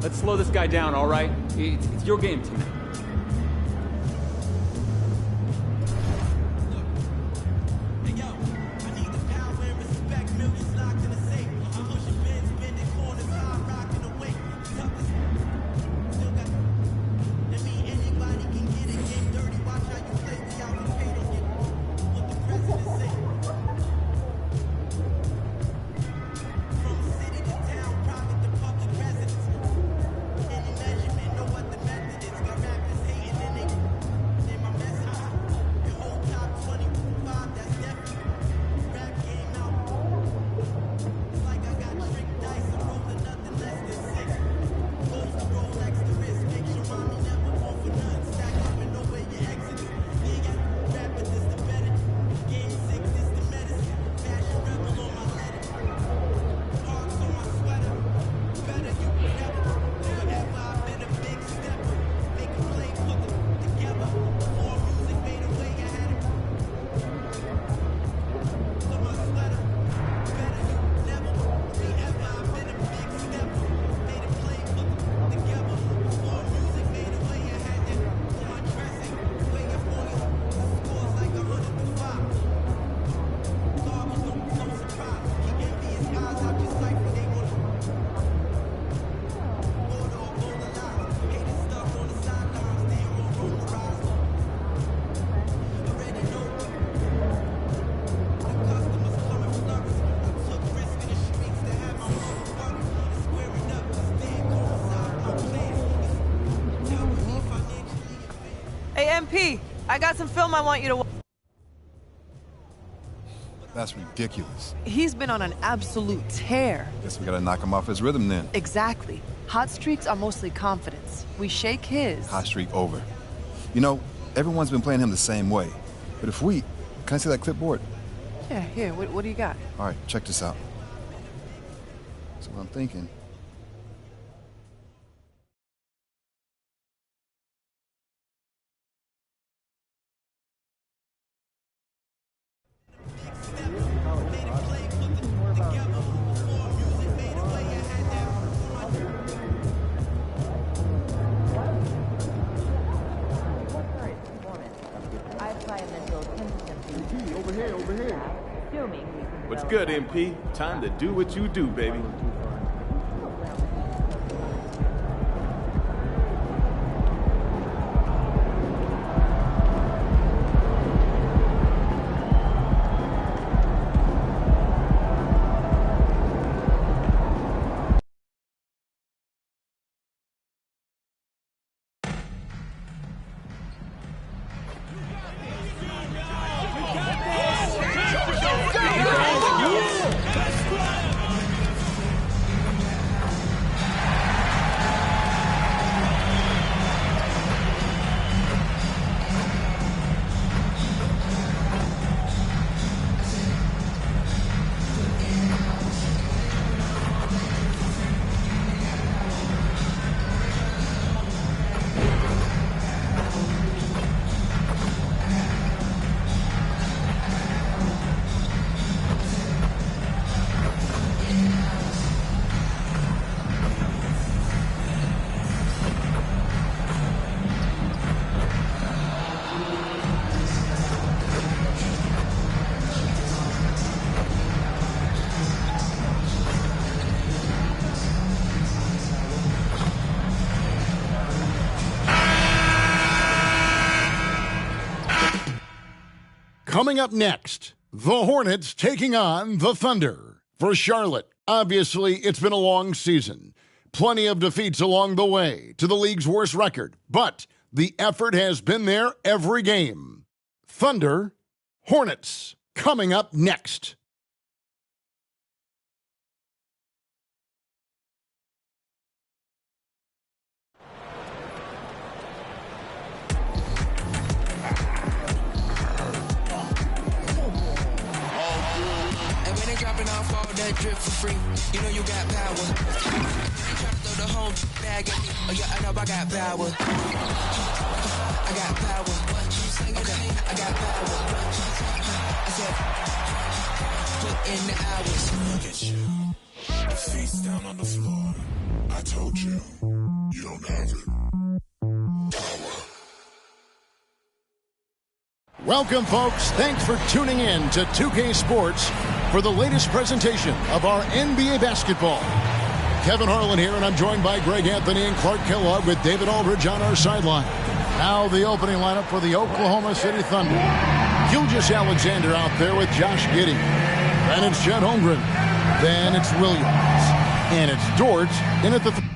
Let's slow this guy down, all right? It's your game tonight. Hey, MP, I got some film I want you to watch. That's ridiculous. He's been on an absolute tear. Guess we gotta knock him off his rhythm then. Exactly. Hot streaks are mostly confidence. We shake his. Hot streak over. You know, everyone's been playing him the same way. But if we... Can I see that clipboard? Yeah, here, what do you got? All right, check this out. That's what I'm thinking. Over here. Assuming we can What's develop good, MP? Time to do what you do, baby. Coming up next, the Hornets taking on the Thunder. For Charlotte, obviously, it's been a long season. Plenty of defeats along the way to the league's worst record, but the effort has been there every game. Thunder, Hornets, coming up next. Dropping off all that drip for free. You know you got power. Try to throw the whole bag at me. Oh yeah, I know I got power. I got power. Okay, I got power. I said, put in the hours. Look at you. The feet's down on the floor. I told you, you don't have it. Welcome, folks. Thanks for tuning in to 2K Sports for the latest presentation of our NBA basketball. Kevin Harlan here, and I'm joined by Greg Anthony and Clark Kellogg with David Aldridge on our sideline. Now the opening lineup for the Oklahoma City Thunder. Gilgeous Alexander out there with Josh Giddey. Then it's Chet Holmgren. Then it's Williams. And it's Dort in at the...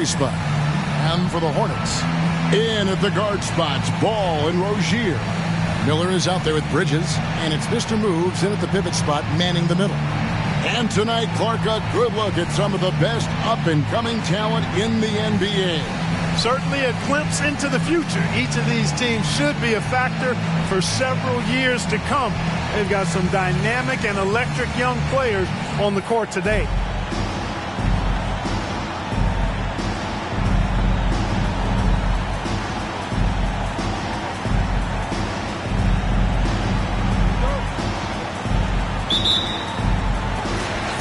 3 spot. And for the Hornets, in at the guard spots, Ball and Rozier. Miller is out there with Bridges, and it's Mr. Moves in at the pivot spot, manning the middle. And tonight, Clark, a good look at some of the best up-and-coming talent in the NBA. Certainly a glimpse into the future. Each of these teams should be a factor for several years to come. They've got some dynamic and electric young players on the court today.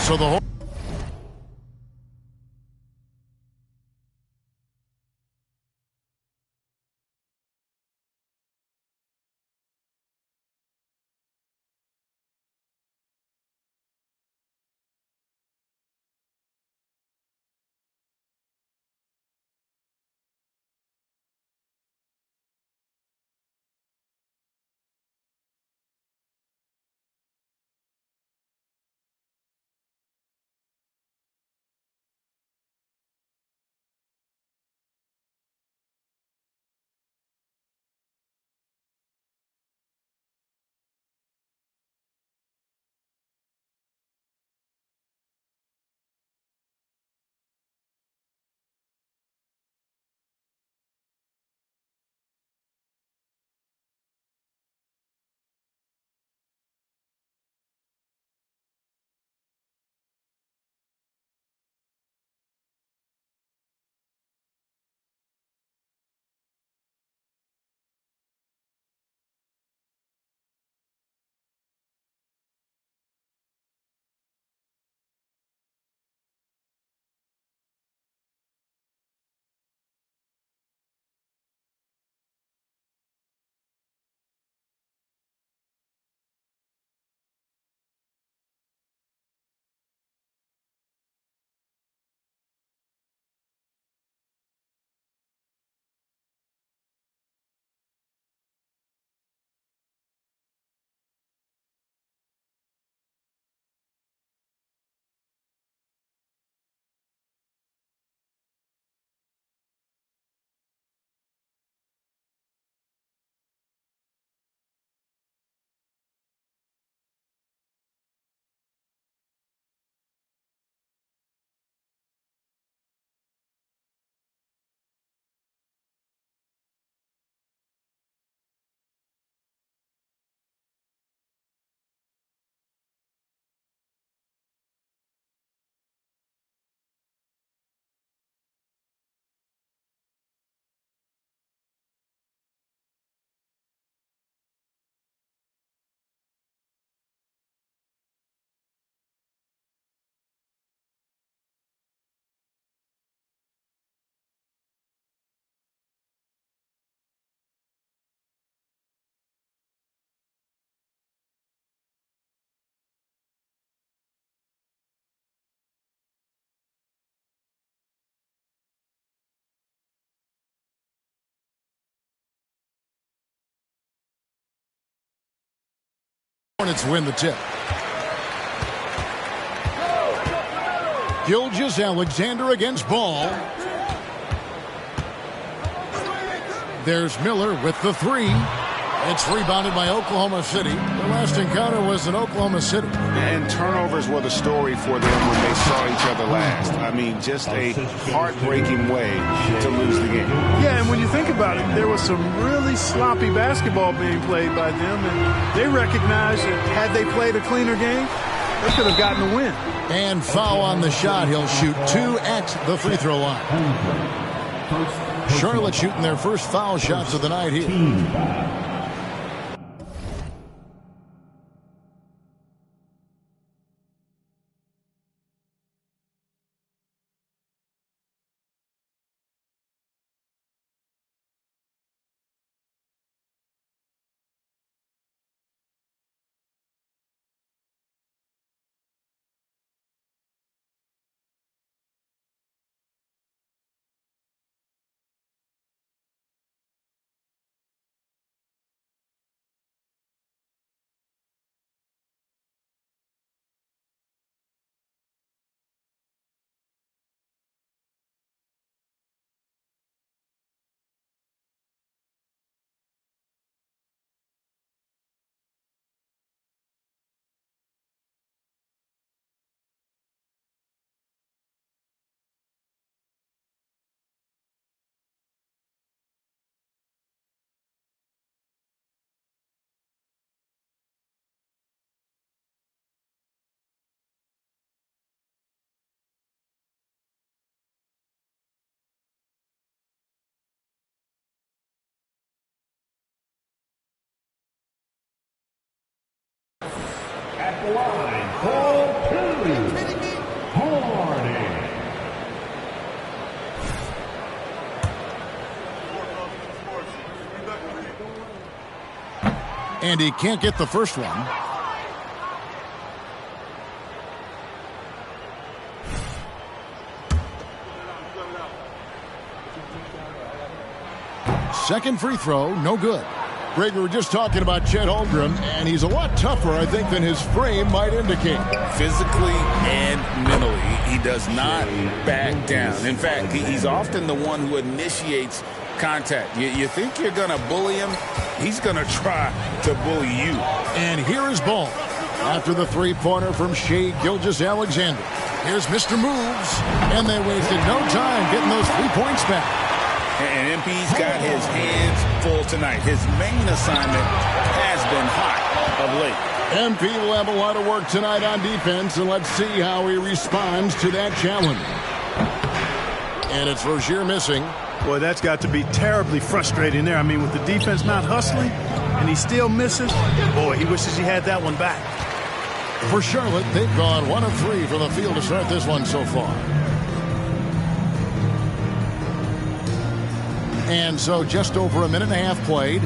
So the Hornets win the tip. Gilgeous-Alexander against Ball. There's Miller with the 3. It's rebounded by Oklahoma City. The last encounter was in Oklahoma City. And turnovers were the story for them when they saw each other last. I mean, just a heartbreaking way to lose the game. Yeah, and when you think about it, there was some really sloppy basketball being played by them, and they recognized that had they played a cleaner game, they could have gotten a win. And foul on the shot. He'll shoot 2 at the free throw line. Charlotte shooting their first foul shots of the night here. At the line, ball 2, Hardy. And he can't get the first one. Second free throw, no good. Greg, we were just talking about Chet Holmgren, and he's a lot tougher, I think, than his frame might indicate. Physically and mentally, he does not back down. In fact, he's often the one who initiates contact. You think you're going to bully him? He's going to try to bully you. And here is ball. After the three-pointer from Shai Gilgeous-Alexander. Here's Mr. Moves, and they wasted no time getting those 3 points back. And MP's got his hands full tonight. His main assignment has been hot of late. MP will have a lot of work tonight on defense, and let's see how he responds to that challenge. And it's Rozier missing. Boy, that's got to be terribly frustrating there. I mean, with the defense not hustling, and he still misses, boy, he wishes he had that one back. For Charlotte, they've gone 1 of 3 from the field to start this one so far. And so just over a minute and a half played.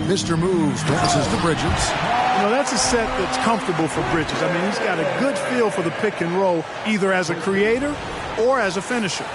Mr. Moves passes to Bridges. You know, that's a set that's comfortable for Bridges. I mean, he's got a good feel for the pick and roll, either as a creator or as a finisher.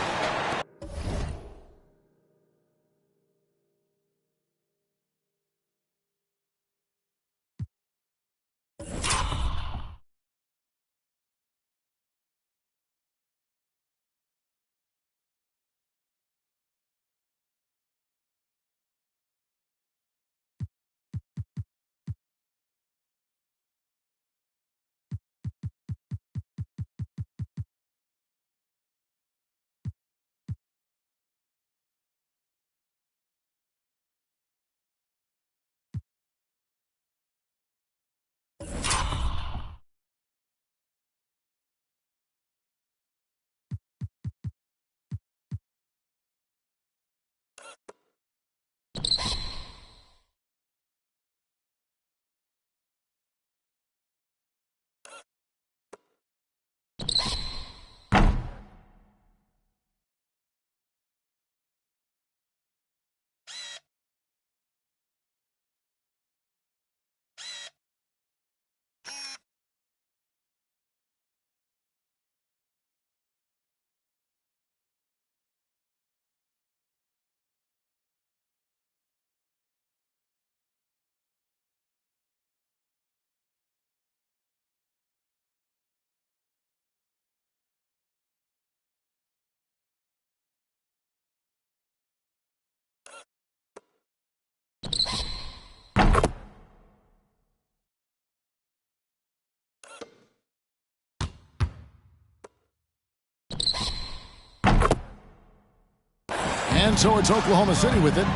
And so it's Oklahoma City with it.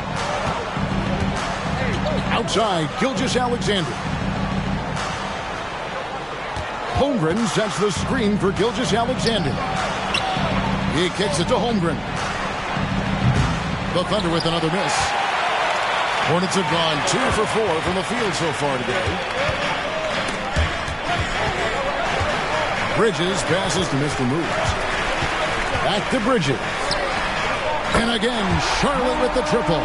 Outside, Gilgeous-Alexander. Holmgren sets the screen for Gilgeous-Alexander. He kicks it to Holmgren. The Thunder with another miss. Hornets have gone 2 for 4 from the field so far today. Bridges passes to Mr. Moves. Back to Bridges. And again, Charlotte with the triple.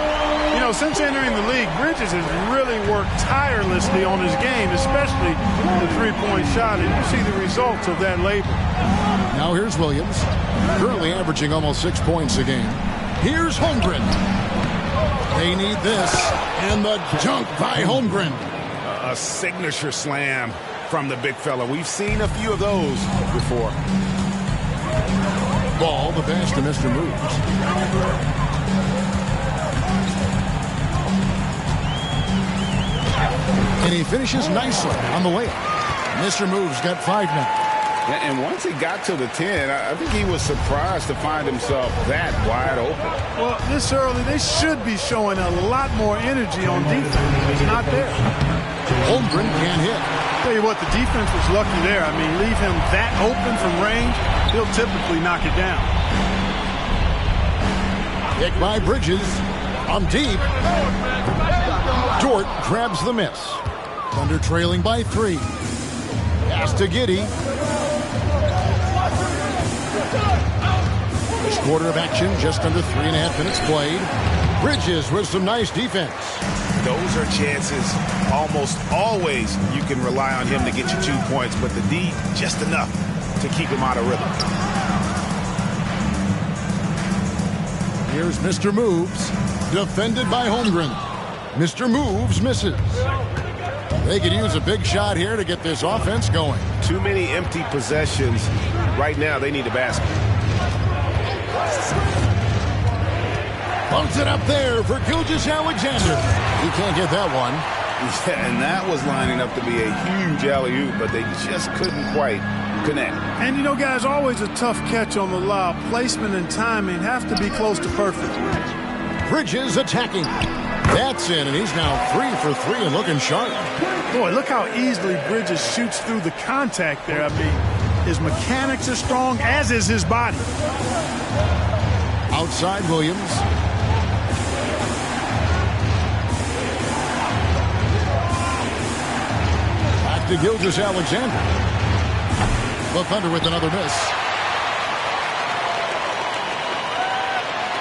You know, since entering the league, Bridges has really worked tirelessly on his game, especially the three-point shot, and you see the results of that labor. Now here's Williams, currently averaging almost 6 points a game. Here's Holmgren. They need this, and the dunk by Holmgren. A signature slam from the big fella. We've seen a few of those before. Ball, the pass to Mr. Moves. And he finishes nicely on the layup. Mr. Moves got 5 now. And once he got to the 10, I think he was surprised to find himself that wide open. Well, this early, they should be showing a lot more energy on defense. It's not there. Holmgren can't hit. Tell you what, the defense was lucky there. I mean, leave him that open from range, he'll typically knock it down. Hit by Bridges. On deep. Dort grabs the miss. Thunder trailing by 3. Pass to Giddey. First quarter of action, just under 3.5 minutes played. Bridges with some nice defense. Those are chances almost always you can rely on him to get you 2 points, but the D just enough to keep him out of rhythm. Here's Mr. Moves, defended by Holmgren. Mr. Moves misses. They could use a big shot here to get this offense going. Too many empty possessions. Right now, they need a basket. Bumps it up there for Gilgeous-Alexander. He can't get that one. Yeah, and that was lining up to be a huge alley-oop, but they just couldn't quite connect. And you know, guys, always a tough catch on the lob. Placement and timing have to be close to perfect. Bridges attacking. That's in, and he's now 3 for 3 and looking sharp. Boy, look how easily Bridges shoots through the contact there. I mean, his mechanics are strong, as is his body. Outside Williams. Back to Gilgeous-Alexander. The Thunder with another miss.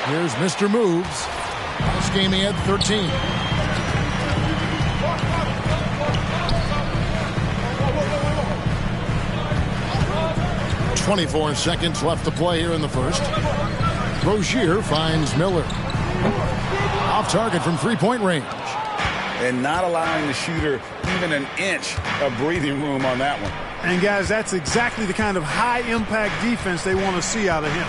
Here's Mr. Moves. Last game he had 13. .24 seconds left to play here in the first. Rozier finds Miller. Off target from three-point range. And not allowing the shooter even an inch of breathing room on that one. And guys, that's exactly the kind of high-impact defense they want to see out of him.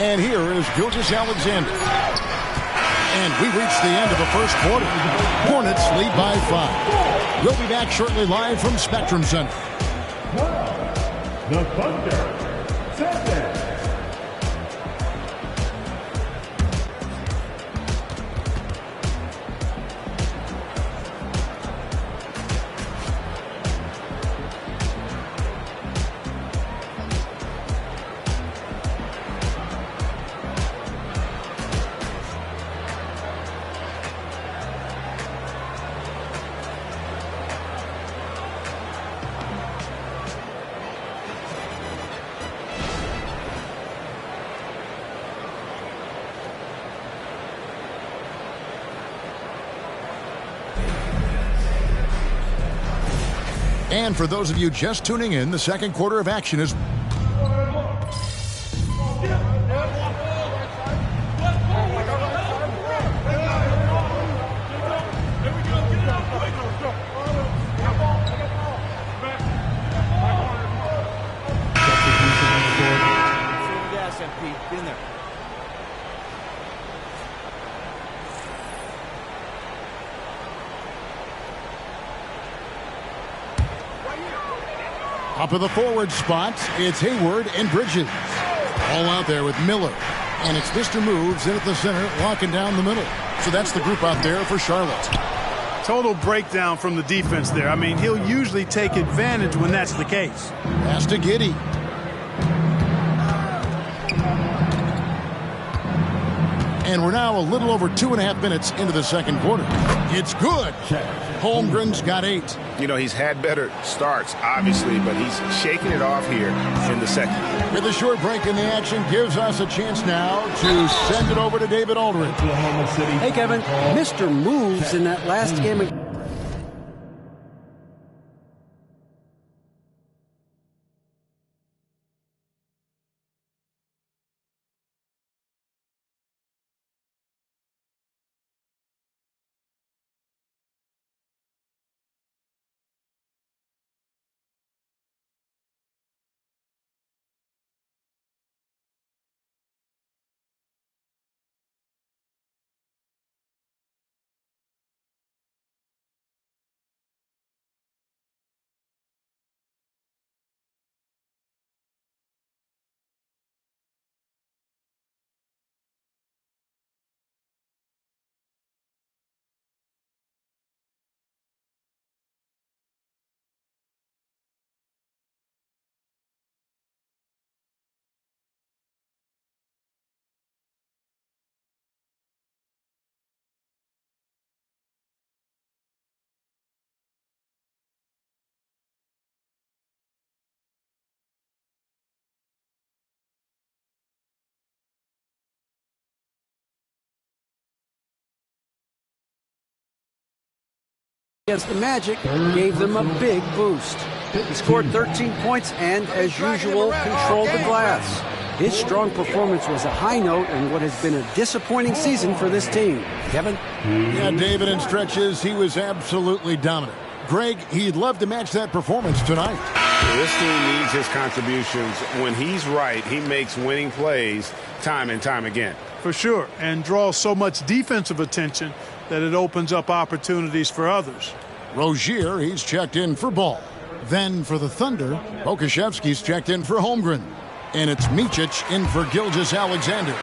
And here is Gilgeous-Alexander. And we reach the end of the first quarter. Hornets lead by 5. We'll be back shortly live from Spectrum Center. The Thunder, 7. And for those of you just tuning in, the second quarter of action is... Been there. Up of the forward spot, it's Hayward and Bridges. All out there with Miller. And it's Mr. Moves in at the center, locking down the middle. So that's the group out there for Charlotte. Total breakdown from the defense there. I mean, he'll usually take advantage when that's the case. Pass to Giddey. And we're now a little over 2.5 minutes into the second quarter. It's good. Holmgren's got 8. You know, he's had better starts, obviously, but he's shaking it off here in the second. With a short break in the action, gives us a chance now to send it over to David Aldridge. Hey, Kevin. Mr. Moves in that last game. against the Magic gave them a big boost. He scored 13 points and, as usual, controlled the glass. His strong performance was a high note in what has been a disappointing season for this team. Kevin? Yeah, David, in stretches, he was absolutely dominant. Greg, he'd love to match that performance tonight. This team needs his contributions. When he's right, he makes winning plays time and time again. For sure, and draws so much defensive attention that it opens up opportunities for others. Rozier, he's checked in for Ball. Then for the Thunder, Pokashevsky's checked in for Holmgren. And it's Micic in for Gilgeous-Alexander.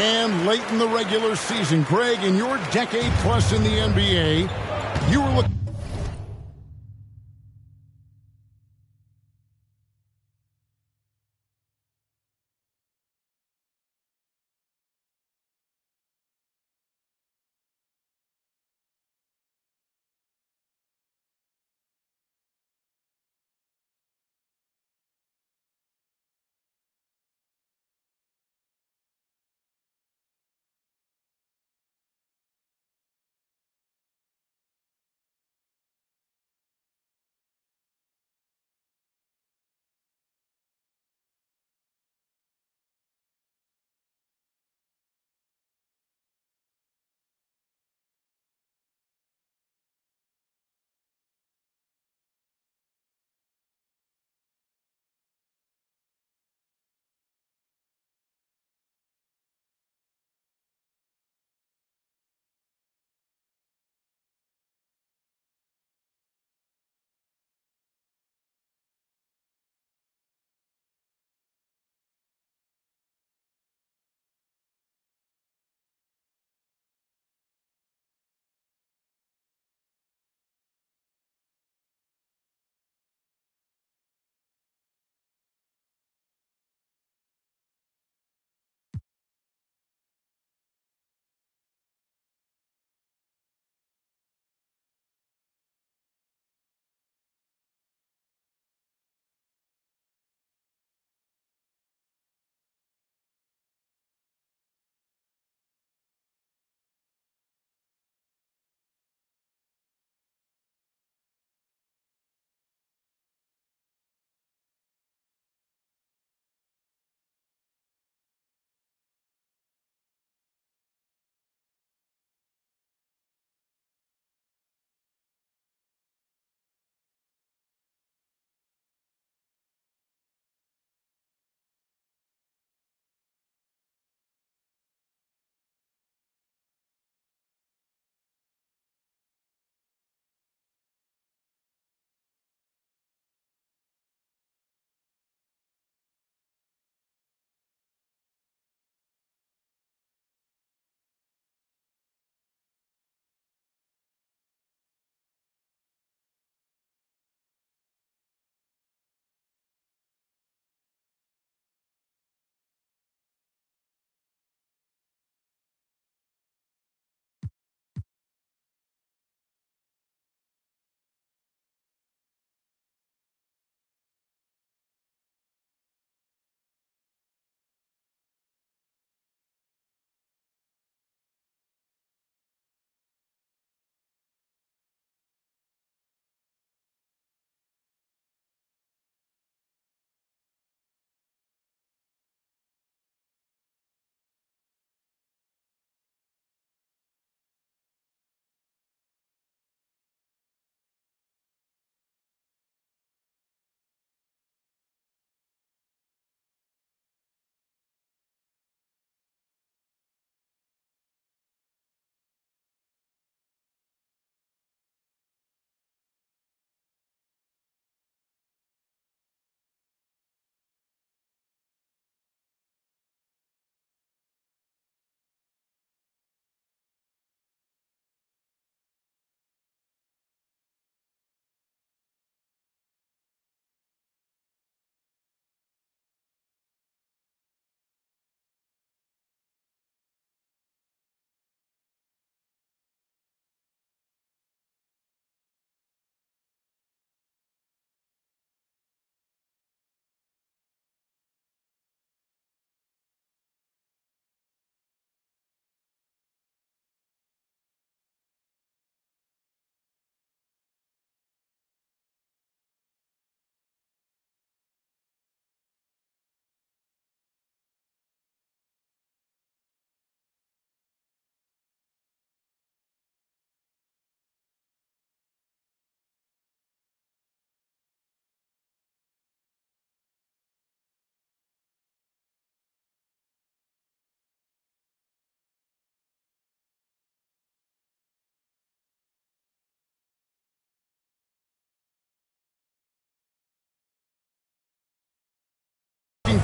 And late in the regular season, Greg, in your decade plus in the NBA, you were looking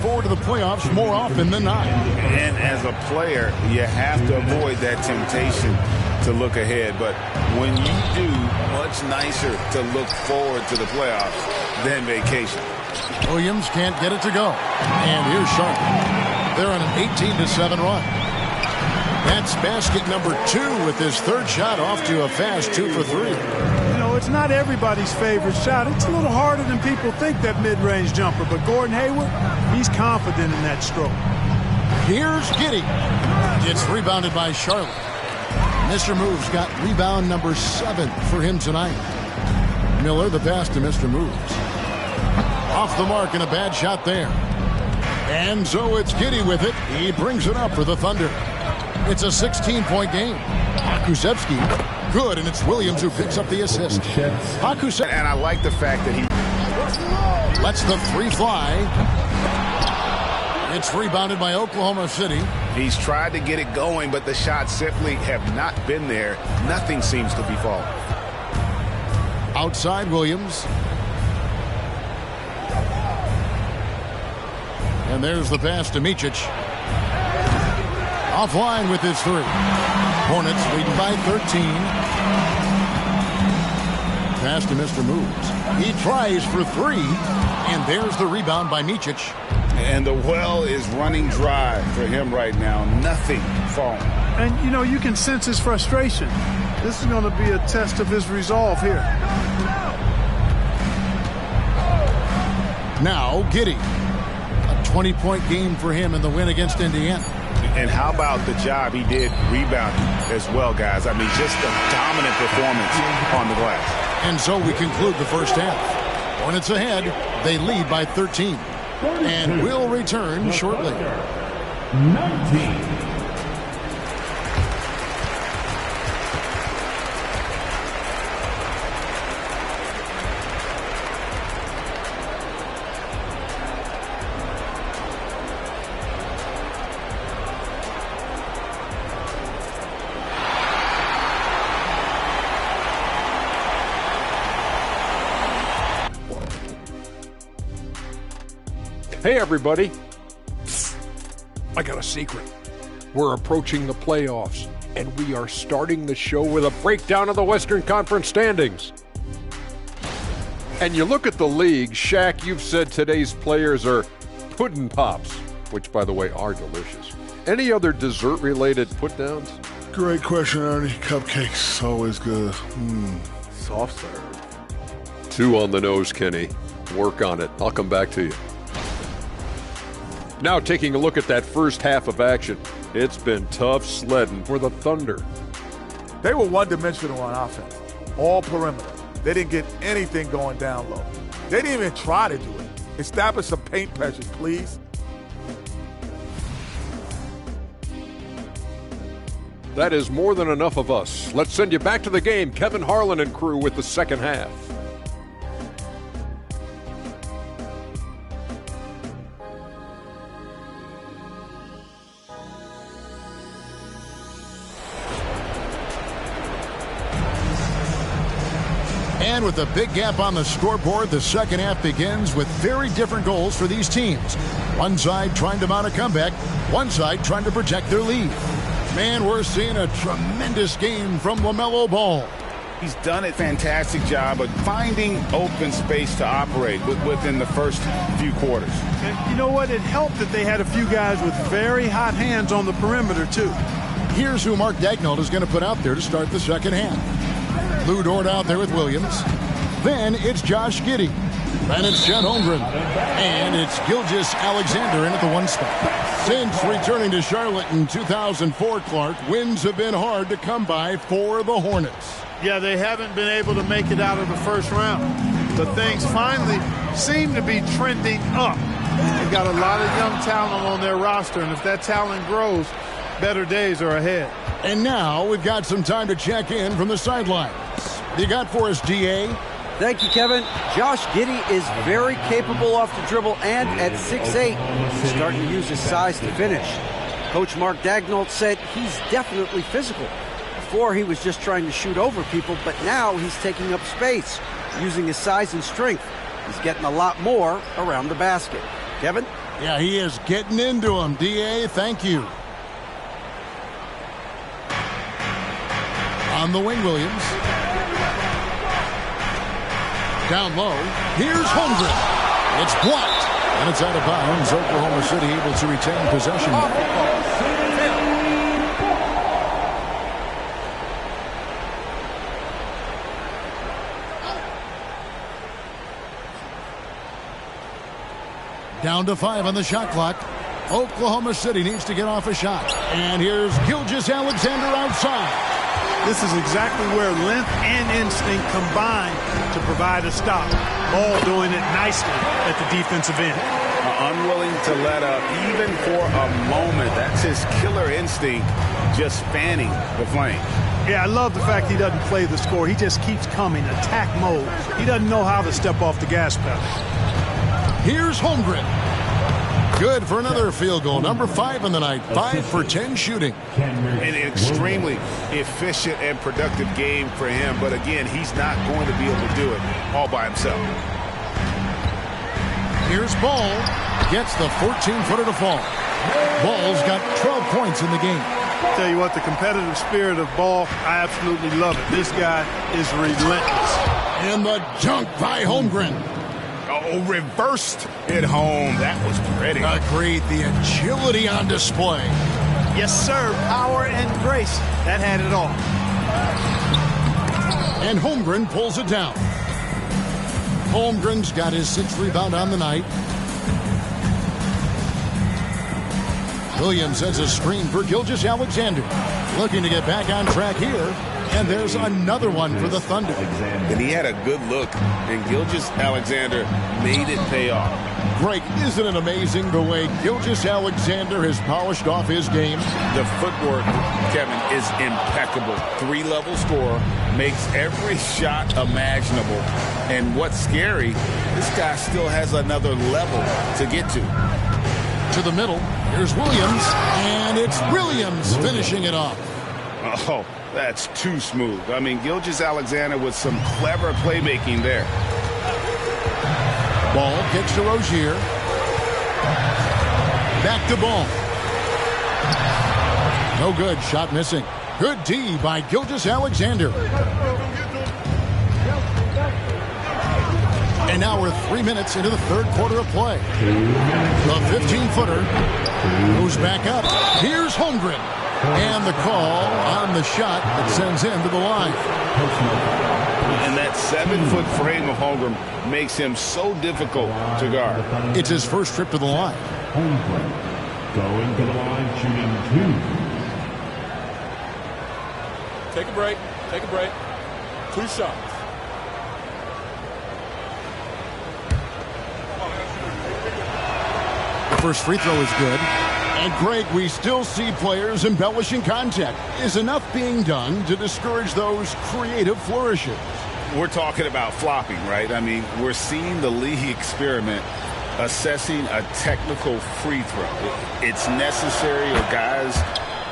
forward to the playoffs more often than not. And as a player, you have to avoid that temptation to look ahead. But when you do, much nicer to look forward to the playoffs than vacation. Williams can't get it to go. And here's Charlotte. They're on an 18-7 run. That's basket number 2 with his third shot off to a fast 2 for 3. You know, it's not everybody's favorite shot. It's a little harder than people think, that mid-range jumper. But Gordon Hayward, he's confident in that stroke. Here's Giddey. It's rebounded by Charlotte. Mr. Moves got rebound number 7 for him tonight. Miller, the pass to Mr. Moves. Off the mark and a bad shot there. And so it's Giddey with it. He brings it up for the Thunder. It's a 16-point game. Hakusevsky, good, and it's Williams who picks up the assist. Hakusevsky. And I like the fact that he lets the 3 fly. It's rebounded by Oklahoma City. He's tried to get it going, but the shots simply have not been there. Nothing seems to be falling. Outside Williams. And there's the pass to Micic. Offline with his 3. Hornets leading by 13. Pass to Mr. Moves. He tries for 3. And there's the rebound by Micic. And the well is running dry for him right now. Nothing falling. And, you know, you can sense his frustration. This is going to be a test of his resolve here. Now, Giddey. A 20-point game for him in the win against Indiana. And how about the job he did rebounding as well, guys? I mean, just a dominant performance on the glass. And so we conclude the first half. Hornets ahead. They lead by 13. And we'll return shortly. 19. Hey, everybody. I got a secret. We're approaching the playoffs, and we are starting the show with a breakdown of the Western Conference standings. And you look at the league, Shaq, you've said today's players are pudding pops, which, by the way, are delicious. Any other dessert-related put-downs? Great question, Ernie. Cupcakes, always good. Soft serve. 2 on the nose, Kenny. Work on it. I'll come back to you. Now taking a look at that first half of action. It's been tough sledding for the Thunder. They were one-dimensional on offense. All perimeter. They didn't get anything going down low. They didn't even try to do it. Establish some paint pressure, please. That is more than enough of us. Let's send you back to the game. Kevin Harlan and crew with the second half. And with a big gap on the scoreboard, the second half begins with very different goals for these teams. One side trying to mount a comeback, one side trying to protect their lead. Man, we're seeing a tremendous game from LaMelo Ball. He's done a fantastic job of finding open space to operate within the first few quarters. And you know what? It helped that they had a few guys with very hot hands on the perimeter, too. Here's who Mark Daigneault is going to put out there to start the second half. Lou Dort out there with Williams. Then it's Josh Giddey. Then it's Chet Holmgren. And it's Gilgeous Alexander in at the 1 spot. Since returning to Charlotte in 2004, Clark, wins have been hard to come by for the Hornets. Yeah, they haven't been able to make it out of the first round. But things finally seem to be trending up. They've got a lot of young talent on their roster, and if that talent grows, better days are ahead. And now we've got some time to check in from the sidelines. You got for us, DA? Thank you, Kevin. Josh Giddey is very capable off the dribble, and at 6'8", he's starting to use his size to finish. Coach Mark Daigneault said he's definitely physical. Before, he was just trying to shoot over people, but now he's taking up space, using his size and strength. He's getting a lot more around the basket. Kevin? Yeah, he is getting into him. D.A., thank you. On the wing, Williams. Down low. Here's Holmgren. It's blocked. And it's out of bounds. Oklahoma City able to retain possession. Down to 5 on the shot clock. Oklahoma City needs to get off a shot. And here's Gilgeous-Alexander outside. This is exactly where length and instinct combine to provide a stop. Ball doing it nicely at the defensive end. Unwilling to let up even for a moment. That's his killer instinct, just fanning the flame. Yeah, I love the fact he doesn't play the score. He just keeps coming, attack mode. He doesn't know how to step off the gas pedal. Here's Holmgren. Good for another field goal. Number 5 in the night. 5 for 10 shooting. An extremely efficient and productive game for him. But again, he's not going to be able to do it all by himself. Here's Ball. Gets the 14-footer to fall. Ball's got 12 points in the game. Tell you what, the competitive spirit of Ball, I absolutely love it. This guy is relentless. And the dunk by Holmgren. Oh, reversed it home. That was pretty. Agreed. The agility on display. Yes, sir. Power and grace. That had it all. And Holmgren pulls it down. Holmgren's got his 6th rebound on the night. Williams has a screen for Gilgeous-Alexander. Looking to get back on track here. And there's another one for the Thunder. And he had a good look, and Gilgeous-Alexander made it pay off. Greg, isn't it amazing the way Gilgeous-Alexander has polished off his game? The footwork, Kevin, is impeccable. 3-level scorer, makes every shot imaginable. And what's scary, this guy still has another level to get to. To the middle, here's Williams, and it's Williams finishing it off. Oh, that's too smooth. I mean, Gilgeous-Alexander with some clever playmaking there. Ball kicks to Rozier. Back to Ball. No good. Shot missing. Good D by Gilgeous-Alexander. And now we're 3 minutes into the third quarter of play. The 15-footer goes back up. Here's Holmgren. And the call on the shot that sends him to the line. And that 7-foot frame of Holmgren makes him so difficult to guard. It's his first trip to the line. Holmgren going to the line, shooting 2. Take a break. Take a break. 2 shots. The first free throw is good. And Greg, we still see players embellishing contact. Is enough being done to discourage those creative flourishes? We're talking about flopping, right? I mean, we're seeing the league experiment assessing a technical free throw. It's necessary, or guys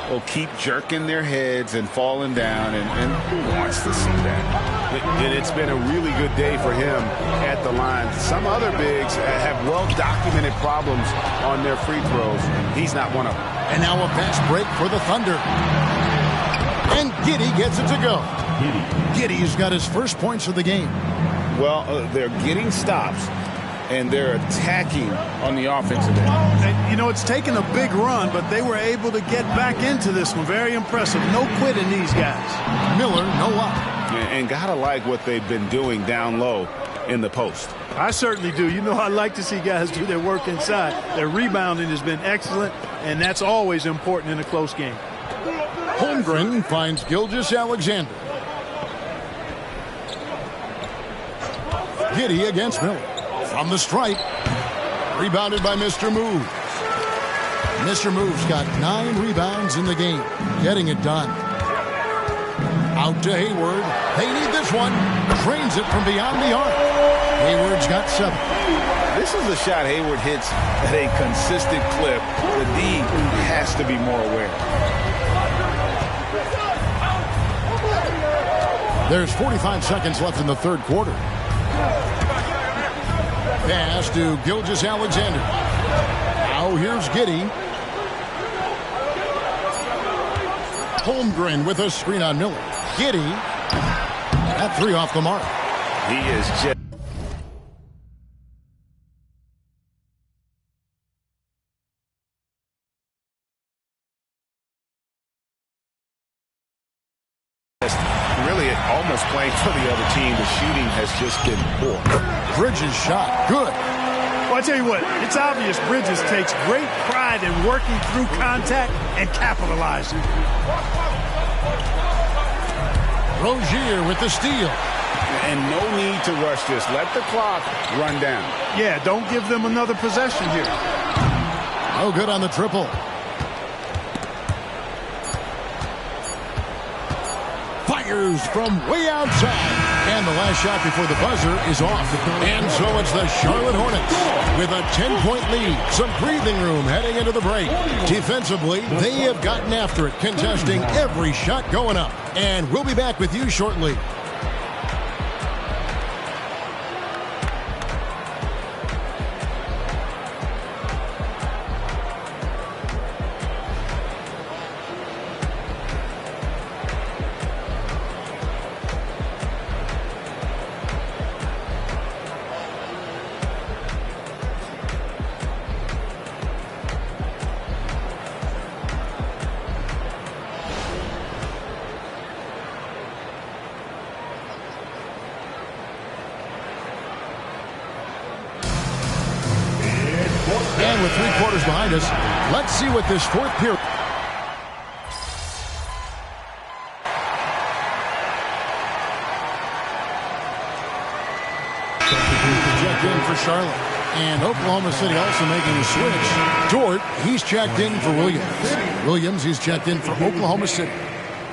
will keep jerking their heads and falling down, and who wants to see that? And it's been a really good day for him at the line. Some other bigs have well-documented problems on their free throws. He's not one of them. And now a fast break for the Thunder. And Giddey gets it to go. Giddey's got his first points of the game. Well, they're getting stops, and they're attacking on the offensive end. And, you know, it's taken a big run, but they were able to get back into this one. Very impressive. No quitting these guys. Miller, no up. And gotta like what they've been doing down low in the post. I certainly do. You know, I like to see guys do their work inside. Their rebounding has been excellent, and that's always important in a close game. Holmgren finds Gilgeous-Alexander. Giddey against Miller. From the stripe. Rebounded by Mr. Moves. Mr. Moves got 9 rebounds in the game. Getting it done. Out to Hayward. They need this one. Drains it from beyond the arc. Hayward's got 7. This is a shot Hayward hits at a consistent clip. The D has to be more aware. There's 45 seconds left in the third quarter. Pass to Gilgeous-Alexander. Here's Giddey. Holmgren with a screen on Miller. Giddey. That three off the mark. He is just... really almost playing for the other team. The shooting has just been poor. Bridges shot. Good. Well, I tell you what, it's obvious Bridges takes great pride in working through contact and capitalizing. Rozier with the steal. And no need to rush this. Let the clock run down. Yeah, don't give them another possession here. No good on the triple. Fires from way outside. And the last shot before the buzzer is off. And so it's the Charlotte Hornets with a 10-point lead. Some breathing room heading into the break. Defensively, they have gotten after it, contesting every shot going up. And we'll be back with you shortly. And with 3 quarters behind us, let's see what this fourth period. Checked in for Charlotte. And Oklahoma City also making a switch. Dort, he's checked in for Williams. Williams, he's checked in for Oklahoma City.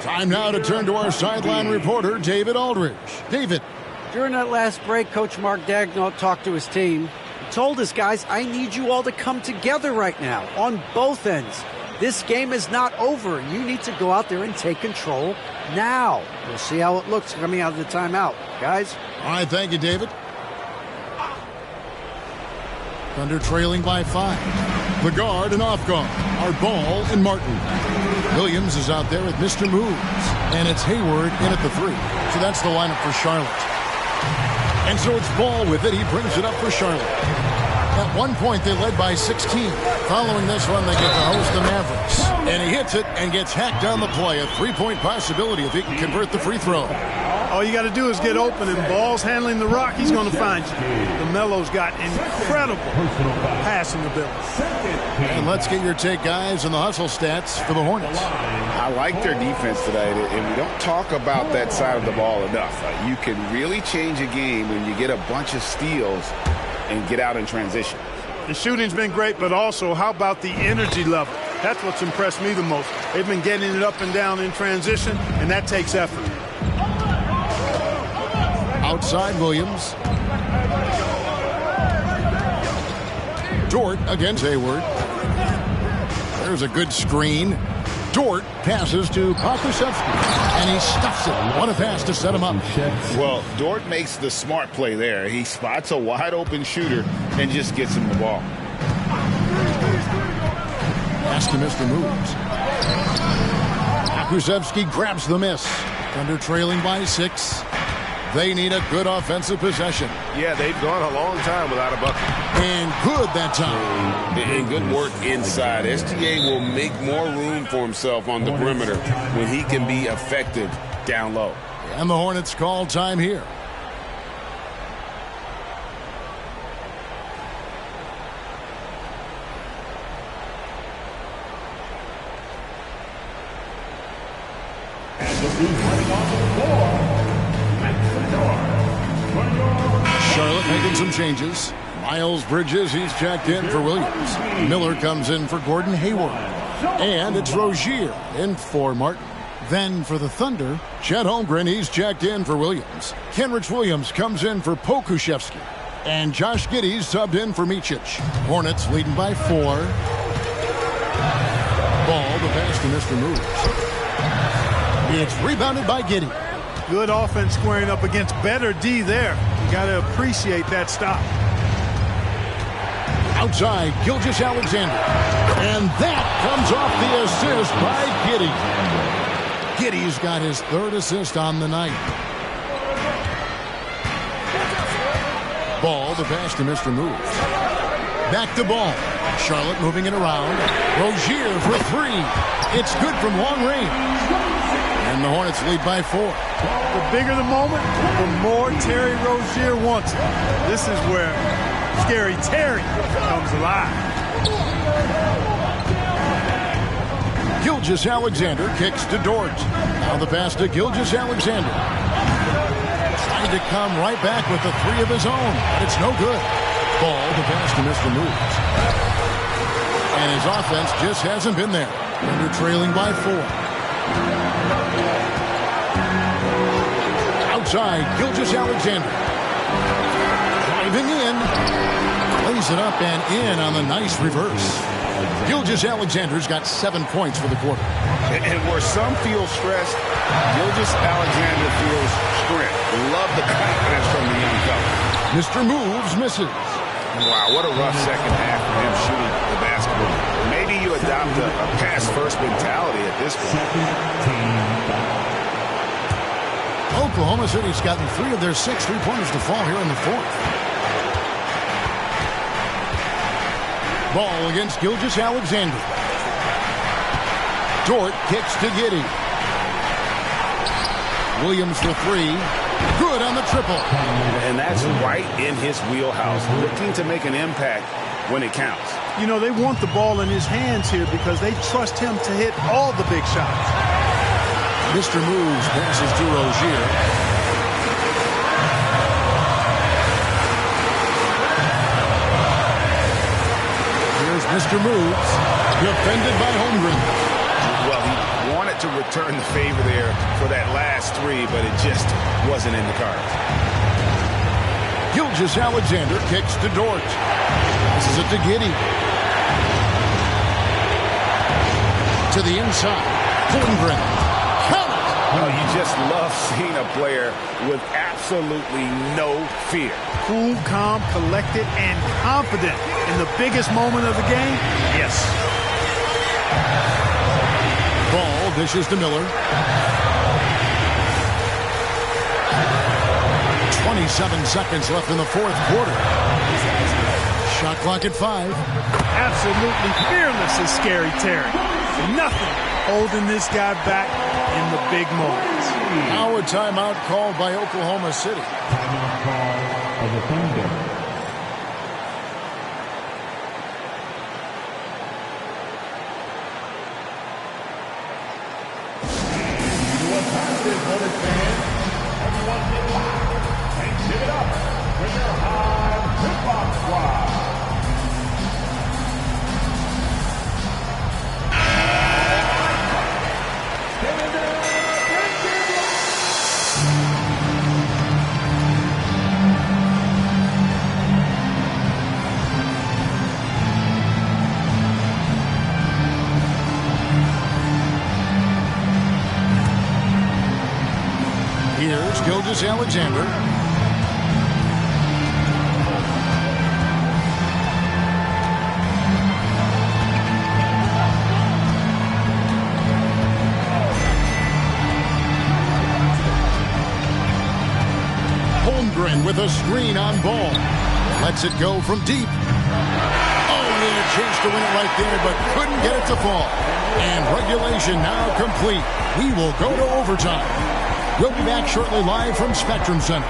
Time now to turn to our sideline reporter, David Aldridge. David. During that last break, Coach Mark Daigneault talked to his team. He told his guys, I need you all to come together right now on both ends. This game is not over. You need to go out there and take control now. We'll see how it looks coming out of the timeout. Guys? All right, thank you, David. Thunder trailing by 5. The guard and off guard are Ball and Martin. Williams is out there with Mr. Moves. And it's Hayward in at the 3. So that's the lineup for Charlotte. And so it's Ball with it. He brings it up for Charlotte. At one point, they led by 16. Following this one, they get to host the Mavericks. And he hits it and gets hacked down the play. A 3-point possibility if he can convert the free throw. All you got to do is get open, and Ball's handling the rock. He's going to find you. The Melo's got incredible passing ability. And let's get your take, guys, on the hustle stats for the Hornets. I like their defense today, and we don't talk about that side of the ball enough. You can really change a game when you get a bunch of steals and get out in transition. The shooting's been great, but also how about the energy level? That's what's impressed me the most. They've been getting it up and down in transition, and that takes effort. Outside Williams. Dort against Hayward. There's a good screen. Dort passes to Pokusevski, and he stuffs it. What a pass to set him up. Well, Dort makes the smart play there. He spots a wide-open shooter and just gets him the ball. Pass to Mr. Moves. Pokusevski grabs the miss. Thunder trailing by 6. They need a good offensive possession. Yeah, they've gone a long time without a bucket. And good that time. And good work inside. SGA will make more room for himself on the perimeter when he can be effective down low. And the Hornets call time here. Charlotte making some changes. Miles Bridges, he's checked in for Williams. Miller comes in for Gordon Hayward. And it's Rozier in for Martin. Then for the Thunder, Chet Holmgren, he's checked in for Williams. Kenrich Williams comes in for Pokusevski. And Josh Giddey's subbed in for Micic. Hornets leading by 4. Ball, the pass to Mr. Moves. It's rebounded by Giddey. Good offense squaring up against better D there. You got to appreciate that stop. Outside, Gilgeous Alexander. And that comes off the assist by Giddey. Giddey's got his 3rd assist on the night. Ball, the pass to Mr. Moves. Back to Ball. Charlotte moving it around. Rozier for 3. It's good from long range. And the Hornets lead by 4. The bigger the moment, the more Terry Rozier wants it. This is where Scary Terry comes alive. Gilgeous Alexander kicks to Dort. Now the pass to Gilgeous Alexander. Trying to come right back with the 3 of his own, but it's no good. Ball, the pass to Mr. Moves. And his offense just hasn't been there. They're trailing by 4. Outside, Gilgeous Alexander. Driving in. Plays it up and in on the nice reverse. Gilgeous Alexander's got 7 points for the quarter. And where some feel stressed, Gilgeous Alexander feels strength. Love the confidence from the young fella. Mr. Moves misses. Wow, what a rough second half for him shooting the basketball. Maybe you adopt a pass-first mentality at this point. Oklahoma City's gotten 3 of their 6 3-pointers to fall here in the 4th. Ball against Gilgeous Alexander. Dort kicks to Giddey. Williams for 3. Good on the triple. And that's right in his wheelhouse, looking to make an impact when it counts. You know, they want the ball in his hands here because they trust him to hit all the big shots. Mr. Moves passes to Rozier. Here's Mr. Moves, defended by Holmgren. Well, he wanted to return the favor there for that last 3, but it just wasn't in the cards. Gilgeous Alexander kicks to Dort. This is it to Giddey. To the inside. Holmgren. Oh, you just love seeing a player with absolutely no fear. Cool, calm, collected, and confident in the biggest moment of the game. Yes. Ball dishes to Miller. 27 seconds left in the 4th quarter. Shot clock at 5. Absolutely fearless is Scary Terry. Nothing holding this guy back in the big moments. Now a timeout called by Oklahoma City. Timeout call of the Thunder. Everyone get loud and give it up for your high hip-hop squad. Here's Gilgeous Alexander. Holmgren with a screen on Ball. Lets it go from deep. Oh, he had a chance to win it right there, but couldn't get it to fall. And regulation now complete. We will go to overtime. We'll be back shortly live from Spectrum Center.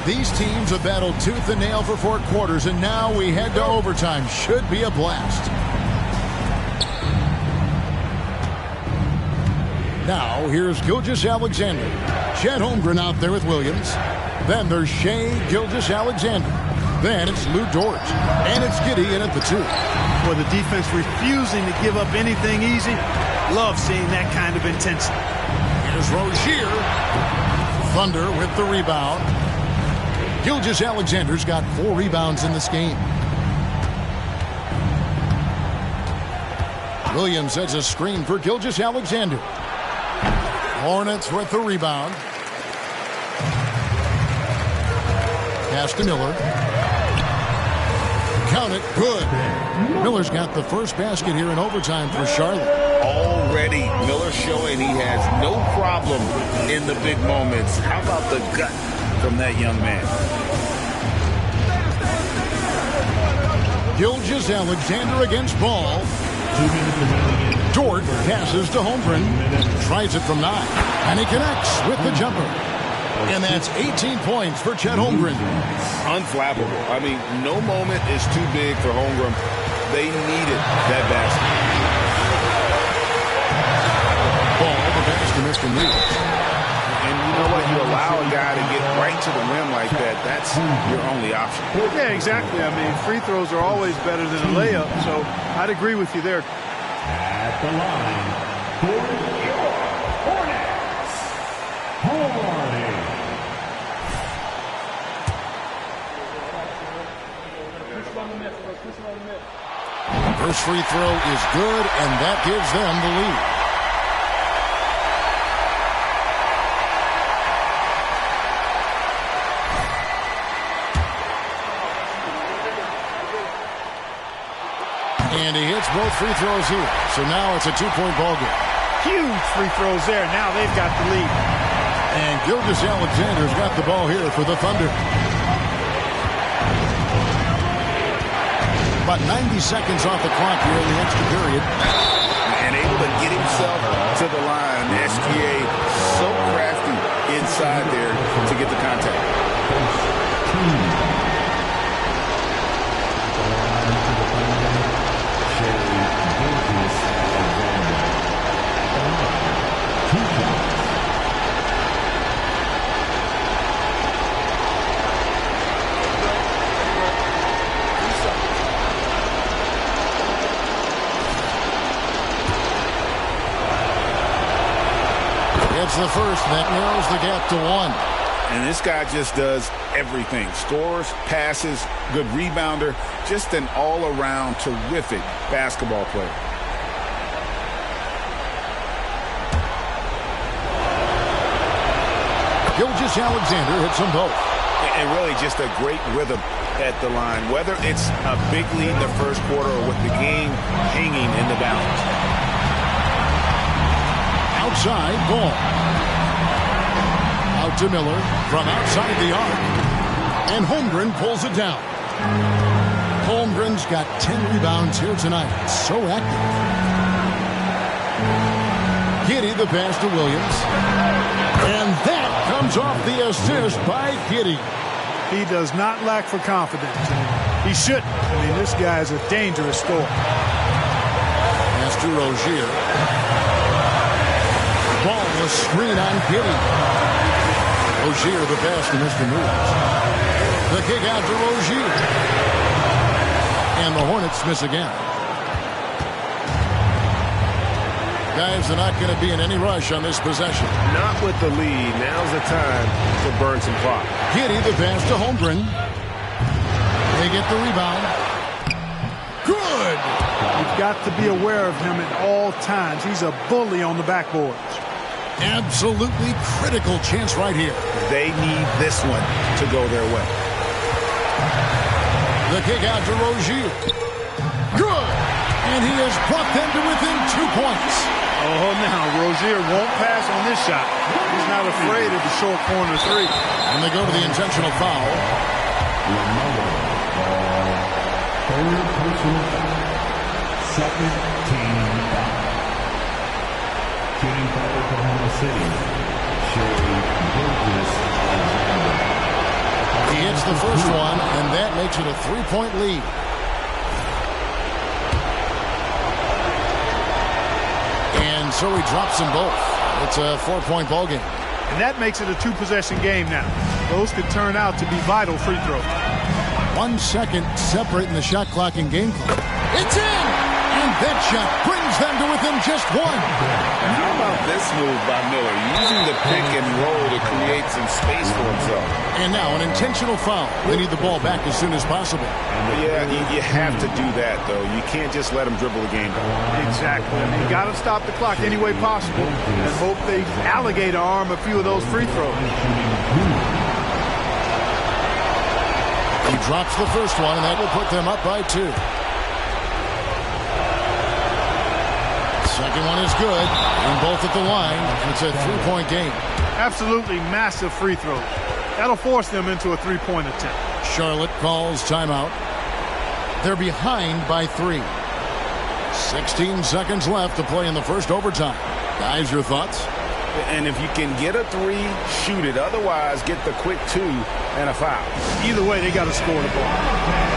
These teams have battled tooth and nail for 4 quarters, and now we head to overtime. Should be a blast. Now, here's Gilgeous Alexander. Chet Holmgren out there with Williams. Then there's Shea Gilgeous-Alexander. Then it's Lou Dort. And it's Giddey in at the 2. For the defense refusing to give up anything easy. Love seeing that kind of intensity. Here's Rozier. Thunder with the rebound. Gilgeous-Alexander's got 4 rebounds in this game. Williams sets a screen for Gilgeous-Alexander. Hornets with the rebound. Pass to Miller. Count it. Good. Miller's got the first basket here in overtime for Charlotte. Already, Miller showing he has no problem in the big moments. How about the gut from that young man? Gilgeous-Alexander against Ball. Dort passes to Holmgren. Tries it from 9. And he connects with the jumper. And that's 18 points for Chet Holmgren. Unflappable. I mean, no moment is too big for Holmgren. They needed that basket. Ball, the pass to Mr. News. And you know what? You allow a guy to get right to the rim like that. That's your only option. Yeah, exactly. I mean, free throws are always better than a layup, so I'd agree with you there. At the line, for your Hornets, Hardy. First free throw is good, and that gives them the lead. And he hits both free throws here. So now it's a 2-point ball game. Huge free throws there. Now they've got the lead. And Gilgeous-Alexander's got the ball here for the Thunder. About 90 seconds off the clock here in the extra period. And able to get himself to the line. SGA so crafty inside there to get the contact. It's the first that narrows the gap to 1. And this guy just does everything. Scores, passes, good rebounder. Just an all-around terrific basketball player. Gilgeous-Alexander hits them both. And really just a great rhythm at the line. Whether it's a big lead in the first quarter or with the game hanging in the balance. Outside, Ball. Out to Miller from outside the arc. And Holmgren pulls it down. Holmgren's got 10 rebounds here tonight. So active. Giddey the pass to Williams. And that comes off the assist by Giddey. He does not lack for confidence. He shouldn't. I mean, this guy is a dangerous scorer. Pass to Rozier. Ball was screen on Giddey. Rozier the pass to Mr. Moves. The kick out to Rozier. And the Hornets miss again. Guys, they're not going to be in any rush on this possession. Not with the lead. Now's the time to burn some clock. Giddey the pass to Holmgren. They get the rebound. Good! You've got to be aware of him at all times. He's a bully on the backboards. Absolutely critical chance right here. They need this one to go their way. The kick out to Rozier. Good! And he has brought them to within 2 points. Oh, now Rozier won't pass on this shot. He's not afraid of the short corner three. And they go to the intentional foul. Third personal foul. Second team foul. Shooting for Oklahoma City. Shea Gilgeous-Alexander. He hits the first one, and that makes it a 3-point lead. And so he drops them both. It's a 4-point ball game. And that makes it a two-possession game now. Those could turn out to be vital free throws. 1 second separating the shot clock and game clock. It's in! And that shot brings them to within just one. And how about this move by Miller, using the pick and roll to create some space for himself. And now an intentional foul. They need the ball back as soon as possible. Yeah, you have to do that, though. You can't just let them dribble the game. Exactly. You got to stop the clock any way possible and hope they alligator arm a few of those free throws. He drops the first one, and that will put them up by 2. Second one is good, and both at the line. It's a three-point game. Absolutely massive free throws. That'll force them into a three-point attempt. Charlotte calls timeout. They're behind by 3. 16 seconds left to play in the first overtime. Guys, your thoughts? And if you can get a 3, shoot it. Otherwise, get the quick 2 and a foul. Either way, they got to score the ball.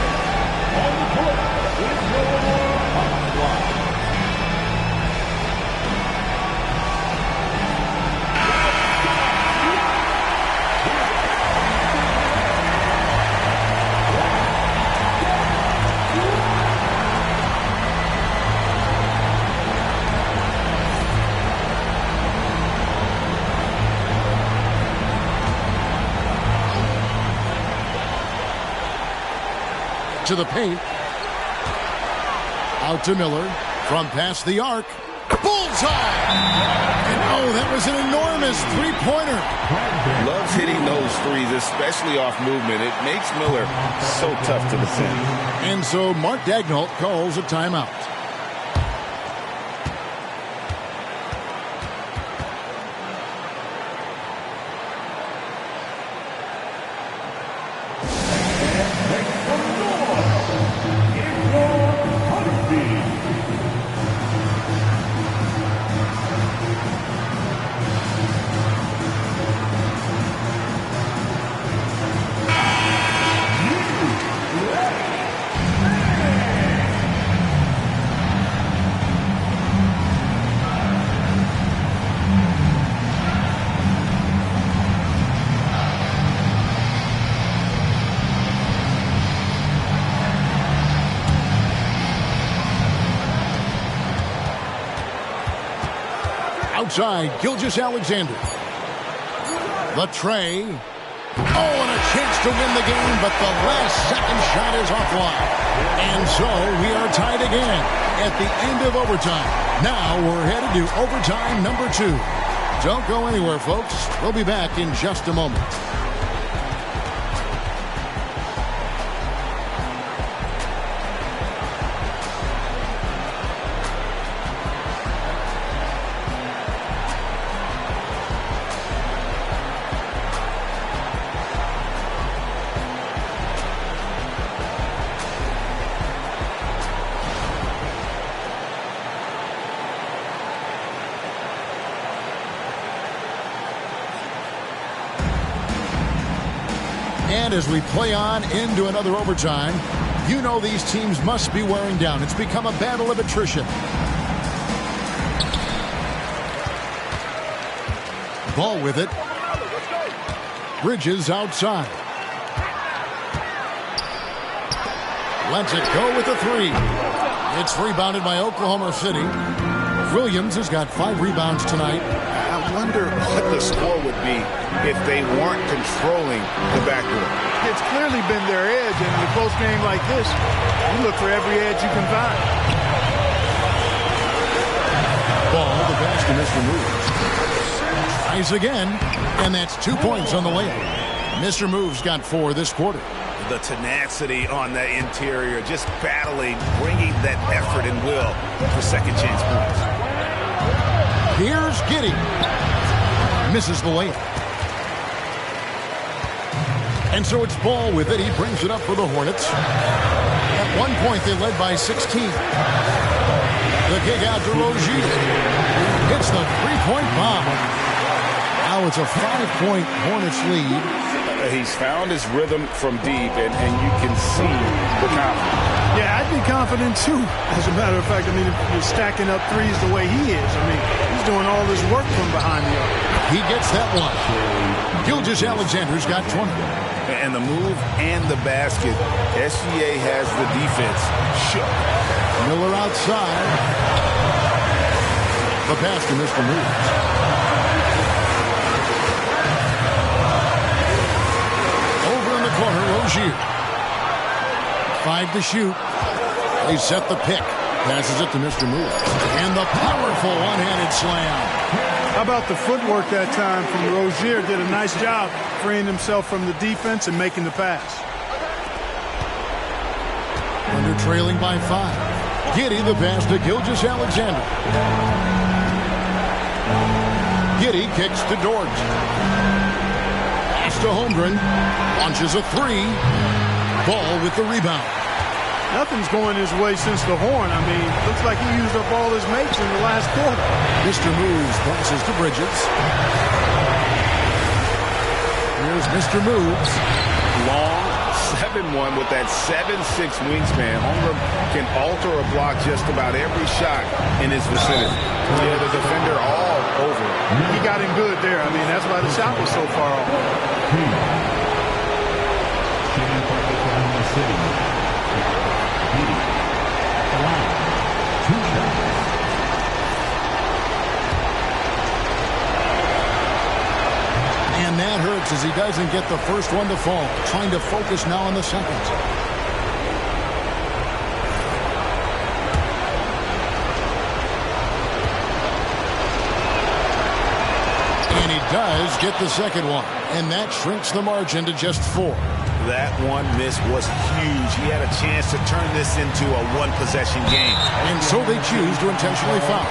To the paint. Out to Miller. From past the arc. Bullseye! And oh, that was an enormous three-pointer. Loves hitting those threes, especially off movement. It makes Miller so tough to defend. And so Mark Daigneault calls a timeout. Outside, Gilgeous-Alexander. The tray. Oh, and a chance to win the game, but the last second shot is offline. And so we are tied again at the end of overtime. Now we're headed to overtime number 2. Don't go anywhere, folks. We'll be back in just a moment. And as we play on into another overtime, you know these teams must be wearing down. It's become a battle of attrition. Ball with it. Bridges outside. Lets it go with the 3. It's rebounded by Oklahoma City. Williams has got 5 rebounds tonight. I wonder what the score would be if they weren't controlling the backcourt. It's clearly been their edge, and in a close game like this, you look for every edge you can find. Ball, the basket is removed. Tries again, and that's 2 points on the layup. Mr. Move's got 4 this quarter. The tenacity on that interior, just battling, bringing that effort and will for second chance points. Here's Giddey. Misses the layup. And so it's Ball with it. He brings it up for the Hornets. At one point, they led by 16. The kick out to Rozier. Hits the three-point bomb. Now it's a 5-point Hornets lead. He's found his rhythm from deep, and you can see the confidence. Yeah, I'd be confident, too. As a matter of fact, I mean, if you're stacking up threes the way he is, I mean, he's doing all this work from behind the arc. He gets that one. Gilgeous-Alexander's got 20. And the move and the basket, SGA has the defense shook. Miller outside. The pass to Mr. Moves. Over in the corner, Rozier. 5 to shoot. They set the pick. Passes it to Mr. Moves. And the powerful one-handed slam. How about the footwork that time from Rozier? Did a nice job freeing himself from the defense and making the pass. Under trailing by 5. Giddey the pass to Gilgeous-Alexander. Giddey kicks to Dort. Pass to Holmgren. Launches a 3. Ball with the rebound. Nothing's going his way since the horn. I mean, looks like he used up all his mates in the last quarter. Mr. Moves passes to Bridges. Here's Mr. Moves. Long 7-1 with that 7'6" wingspan. Holmgren can alter a block just about every shot in his vicinity. Yeah, the defender all over him. He got him good there. I mean, that's why the shot was so far off. And that hurts as he doesn't get the first one to fall. Trying to focus now on the second. And he does get the second one. And that shrinks the margin to just 4. That one miss was huge. He had a chance to turn this into a one-possession game. And so they choose to intentionally foul.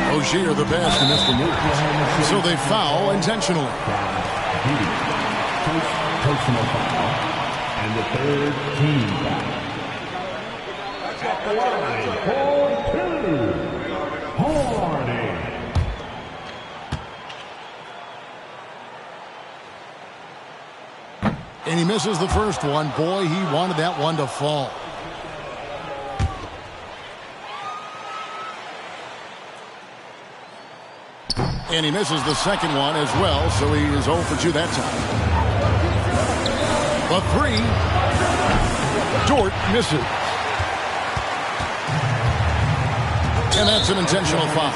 Rozier the pass to Mr. Moves. So they foul intentionally. Personal foul. And the third team foul. At the line for 2. Hardy. And he misses the first one. Boy, he wanted that one to fall. And he misses the second one as well, so he is 0 for 2 that time. The 3. Dort misses. And that's an intentional foul.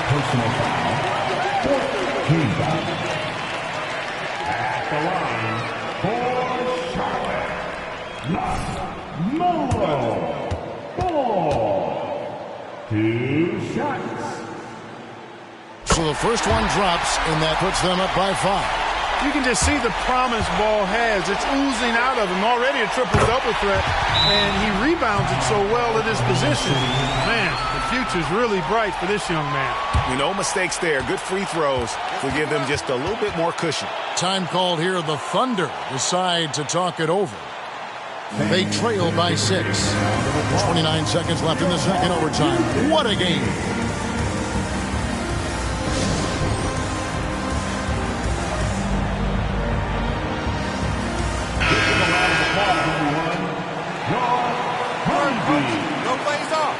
Personal foul. Team foul. At the line for Charlotte, Ball. 2 shots. So the first one drops, and that puts them up by 5. You can just see the promise Ball has. It's oozing out of him. Already a triple-double threat, and he rebounds it so well at his position. Man, the future's really bright for this young man. No mistakes there. Good free throws to give them just a little bit more cushion. Time called here. The Thunder decide to talk it over. They trail by 6. 29 seconds left in the second overtime. What a game. No plays off.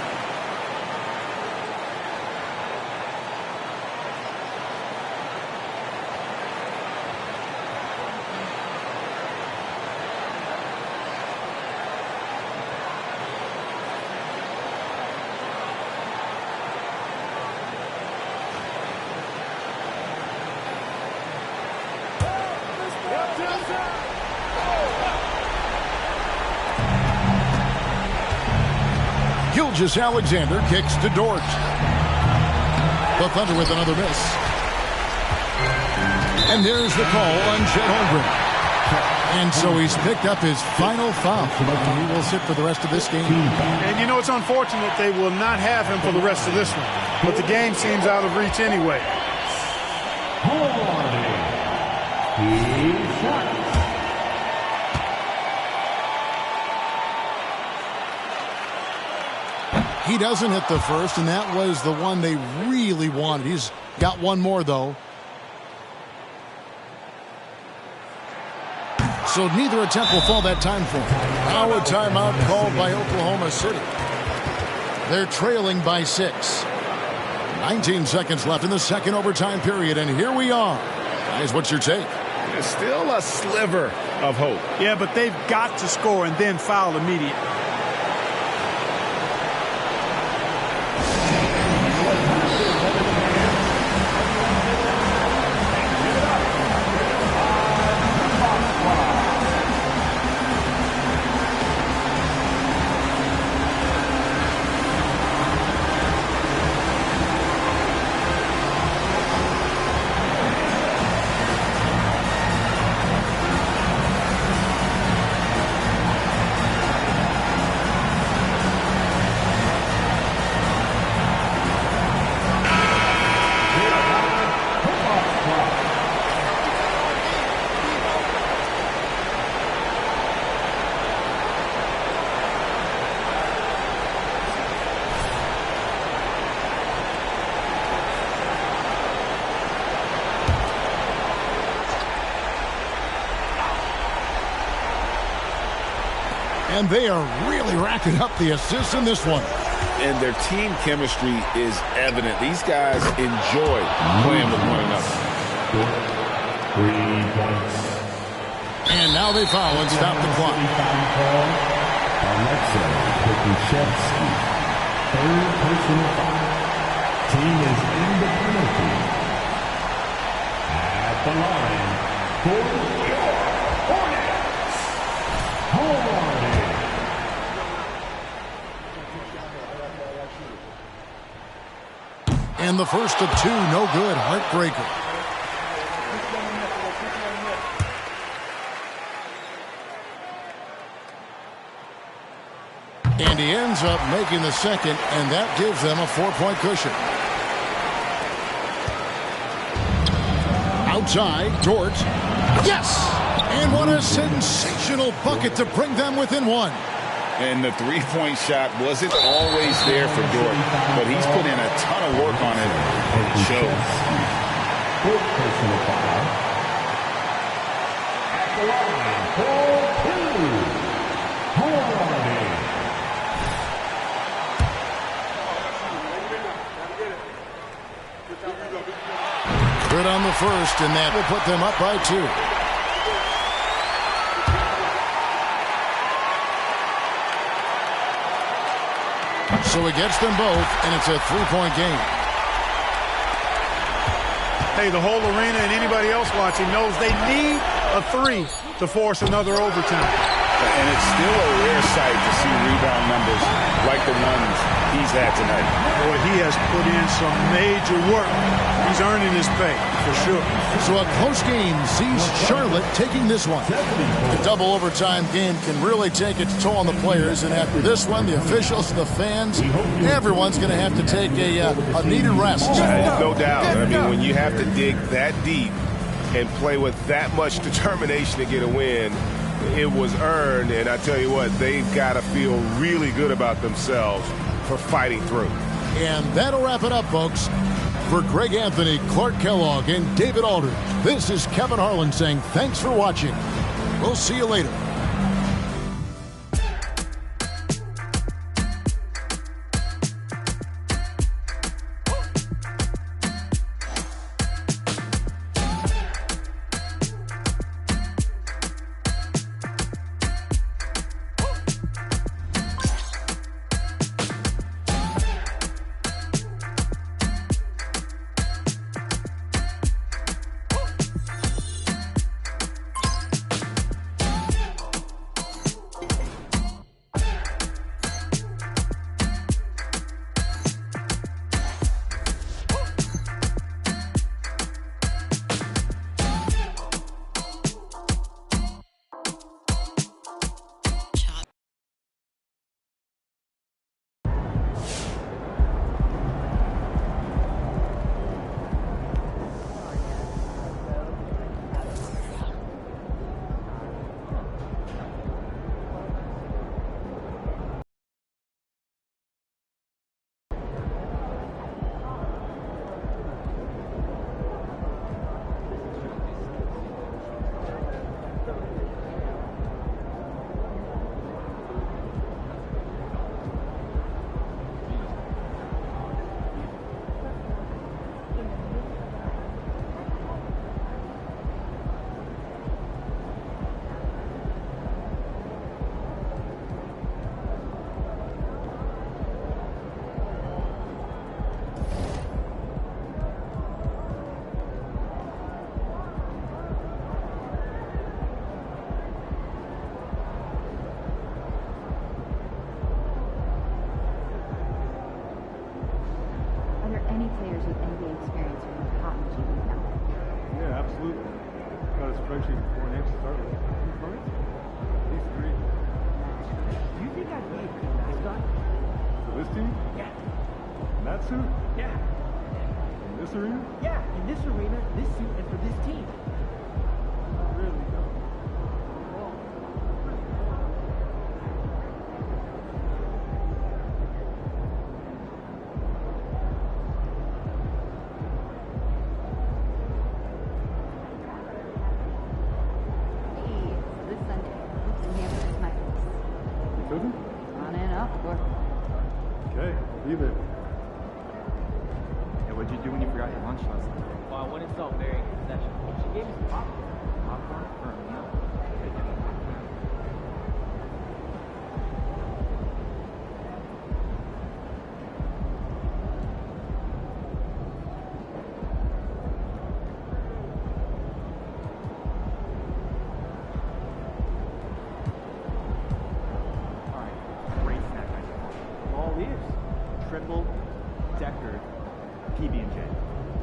Gilgeous-Alexander kicks to Dort. The Thunder with another miss. And there's the call on Chet Holmgren. And so he's picked up his final foul. And he will sit for the rest of this game. And you know, it's unfortunate they will not have him for the rest of this one. But the game seems out of reach anyway. He doesn't hit the first, and that was the one they really wanted. He's got one more, though. So neither attempt will fall that time for him. Now a timeout called by Oklahoma City. They're trailing by 6. 19 seconds left in the second overtime period, and here we are. Guys, what's your take? There's still a sliver of hope. Yeah, but they've got to score and then foul immediately. And they are really racking up the assists in this one. And their team chemistry is evident. These guys enjoy playing with one another. 3 points. And now they foul and stop the clock. Alexei Pokushevsky. Third personal foul. Team is in the penalty. At the line for your Hornets. Hornets. And the first of 2, no good. Heartbreaker. And he ends up making the second, and that gives them a 4-point cushion. Outside, Dort. Yes! And what a sensational bucket to bring them within 1. And the three-point shot wasn't always there for Dort, but he's put in a ton of work on it, and it shows. Fourth personal foul. At the line for 2. Hornets. Good on the first, and that will put them up by 2. So he gets them both, and it's a 3-point game. Hey, the whole arena and anybody else watching knows they need a 3 to force another overtime. And it's still a rare sight to see rebound numbers like the ones he's had tonight. Boy, he has put in some major work. He's earning his pay, for sure. So a close game sees Charlotte taking this one. The double overtime game can really take its toll on the players, and after this one, the officials and the fans, everyone's going to have to take a needed rest. No doubt. I mean, when you have to dig that deep and play with that much determination to get a win, it was earned, and I tell you what, they've got to feel really good about themselves for fighting through. And that'll wrap it up, folks. For Greg Anthony, Clark Kellogg, and David Aldridge, this is Kevin Harlan saying thanks for watching. We'll see you later. any players with NBA experience from the top G League now? Yeah, absolutely. Got a spreadsheet of 4 names to start with. At least 3. Do you think I'd be a good mascot? For this team? Yeah. In that suit? Yeah. In this arena? Yeah, in this arena, this suit, and for this team. Not really, no. This Sunday, Hoops and Hammers, my place. You cooking? On and up, or Okay, be there. Hey, what'd you do when you forgot your lunch last night? Well, I went and saw Mary in the session. She gave me some popcorn. Popcorn for a meal? Alright, great snack item. All ears. Triple Decker PB&J.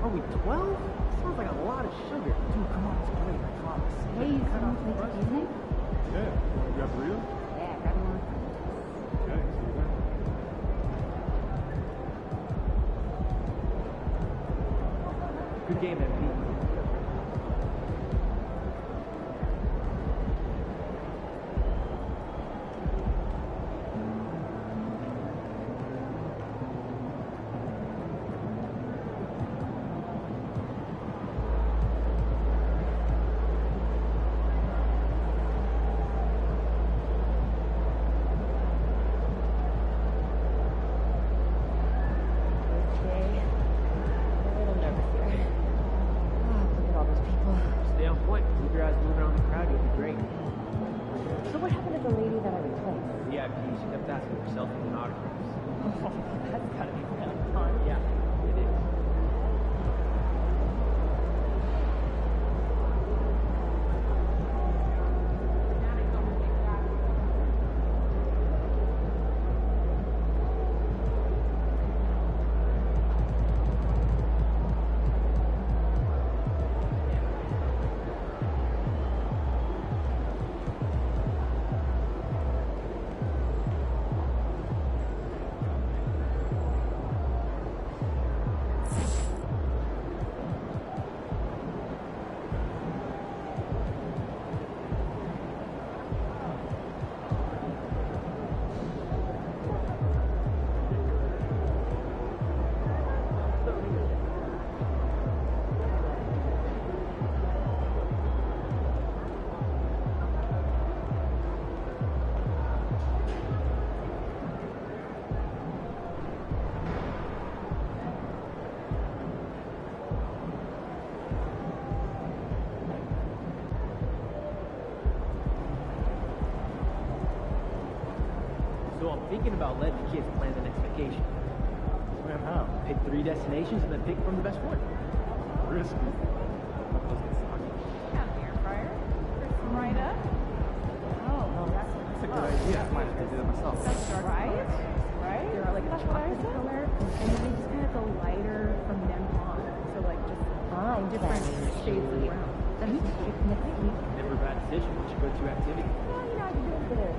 Are we 12? Sounds like a lot of sugar. Dude, come on, it's great, I promise. hey, you someone play this evening? Yeah, you want to grab burrito? Yeah, grab me one. Okay, see you then. Good game, MP. Okay. I'm a little nervous here. Oh, look at all those people. Stay on point. Keep your eyes moving around the crowd. You'll be great. So what happened to the lady that I replaced? VIP. She kept asking for selfies and autographs. That's gotta be really fun. Yeah, it is. So I'm thinking about letting the kids plan the next vacation. Man, how? Pick 3 destinations and then pick from the best one. Risky. Have an air fryer. Right up. Oh, that's That's a good idea. I might have to do that myself. That's dark. Right? Right? They're like a chocolate color, and then they just kind of go lighter from then on. So like just different shades of brown. Picnic week. Never a bad decision. What's your go-to activity? Well, you know, I could do a bit of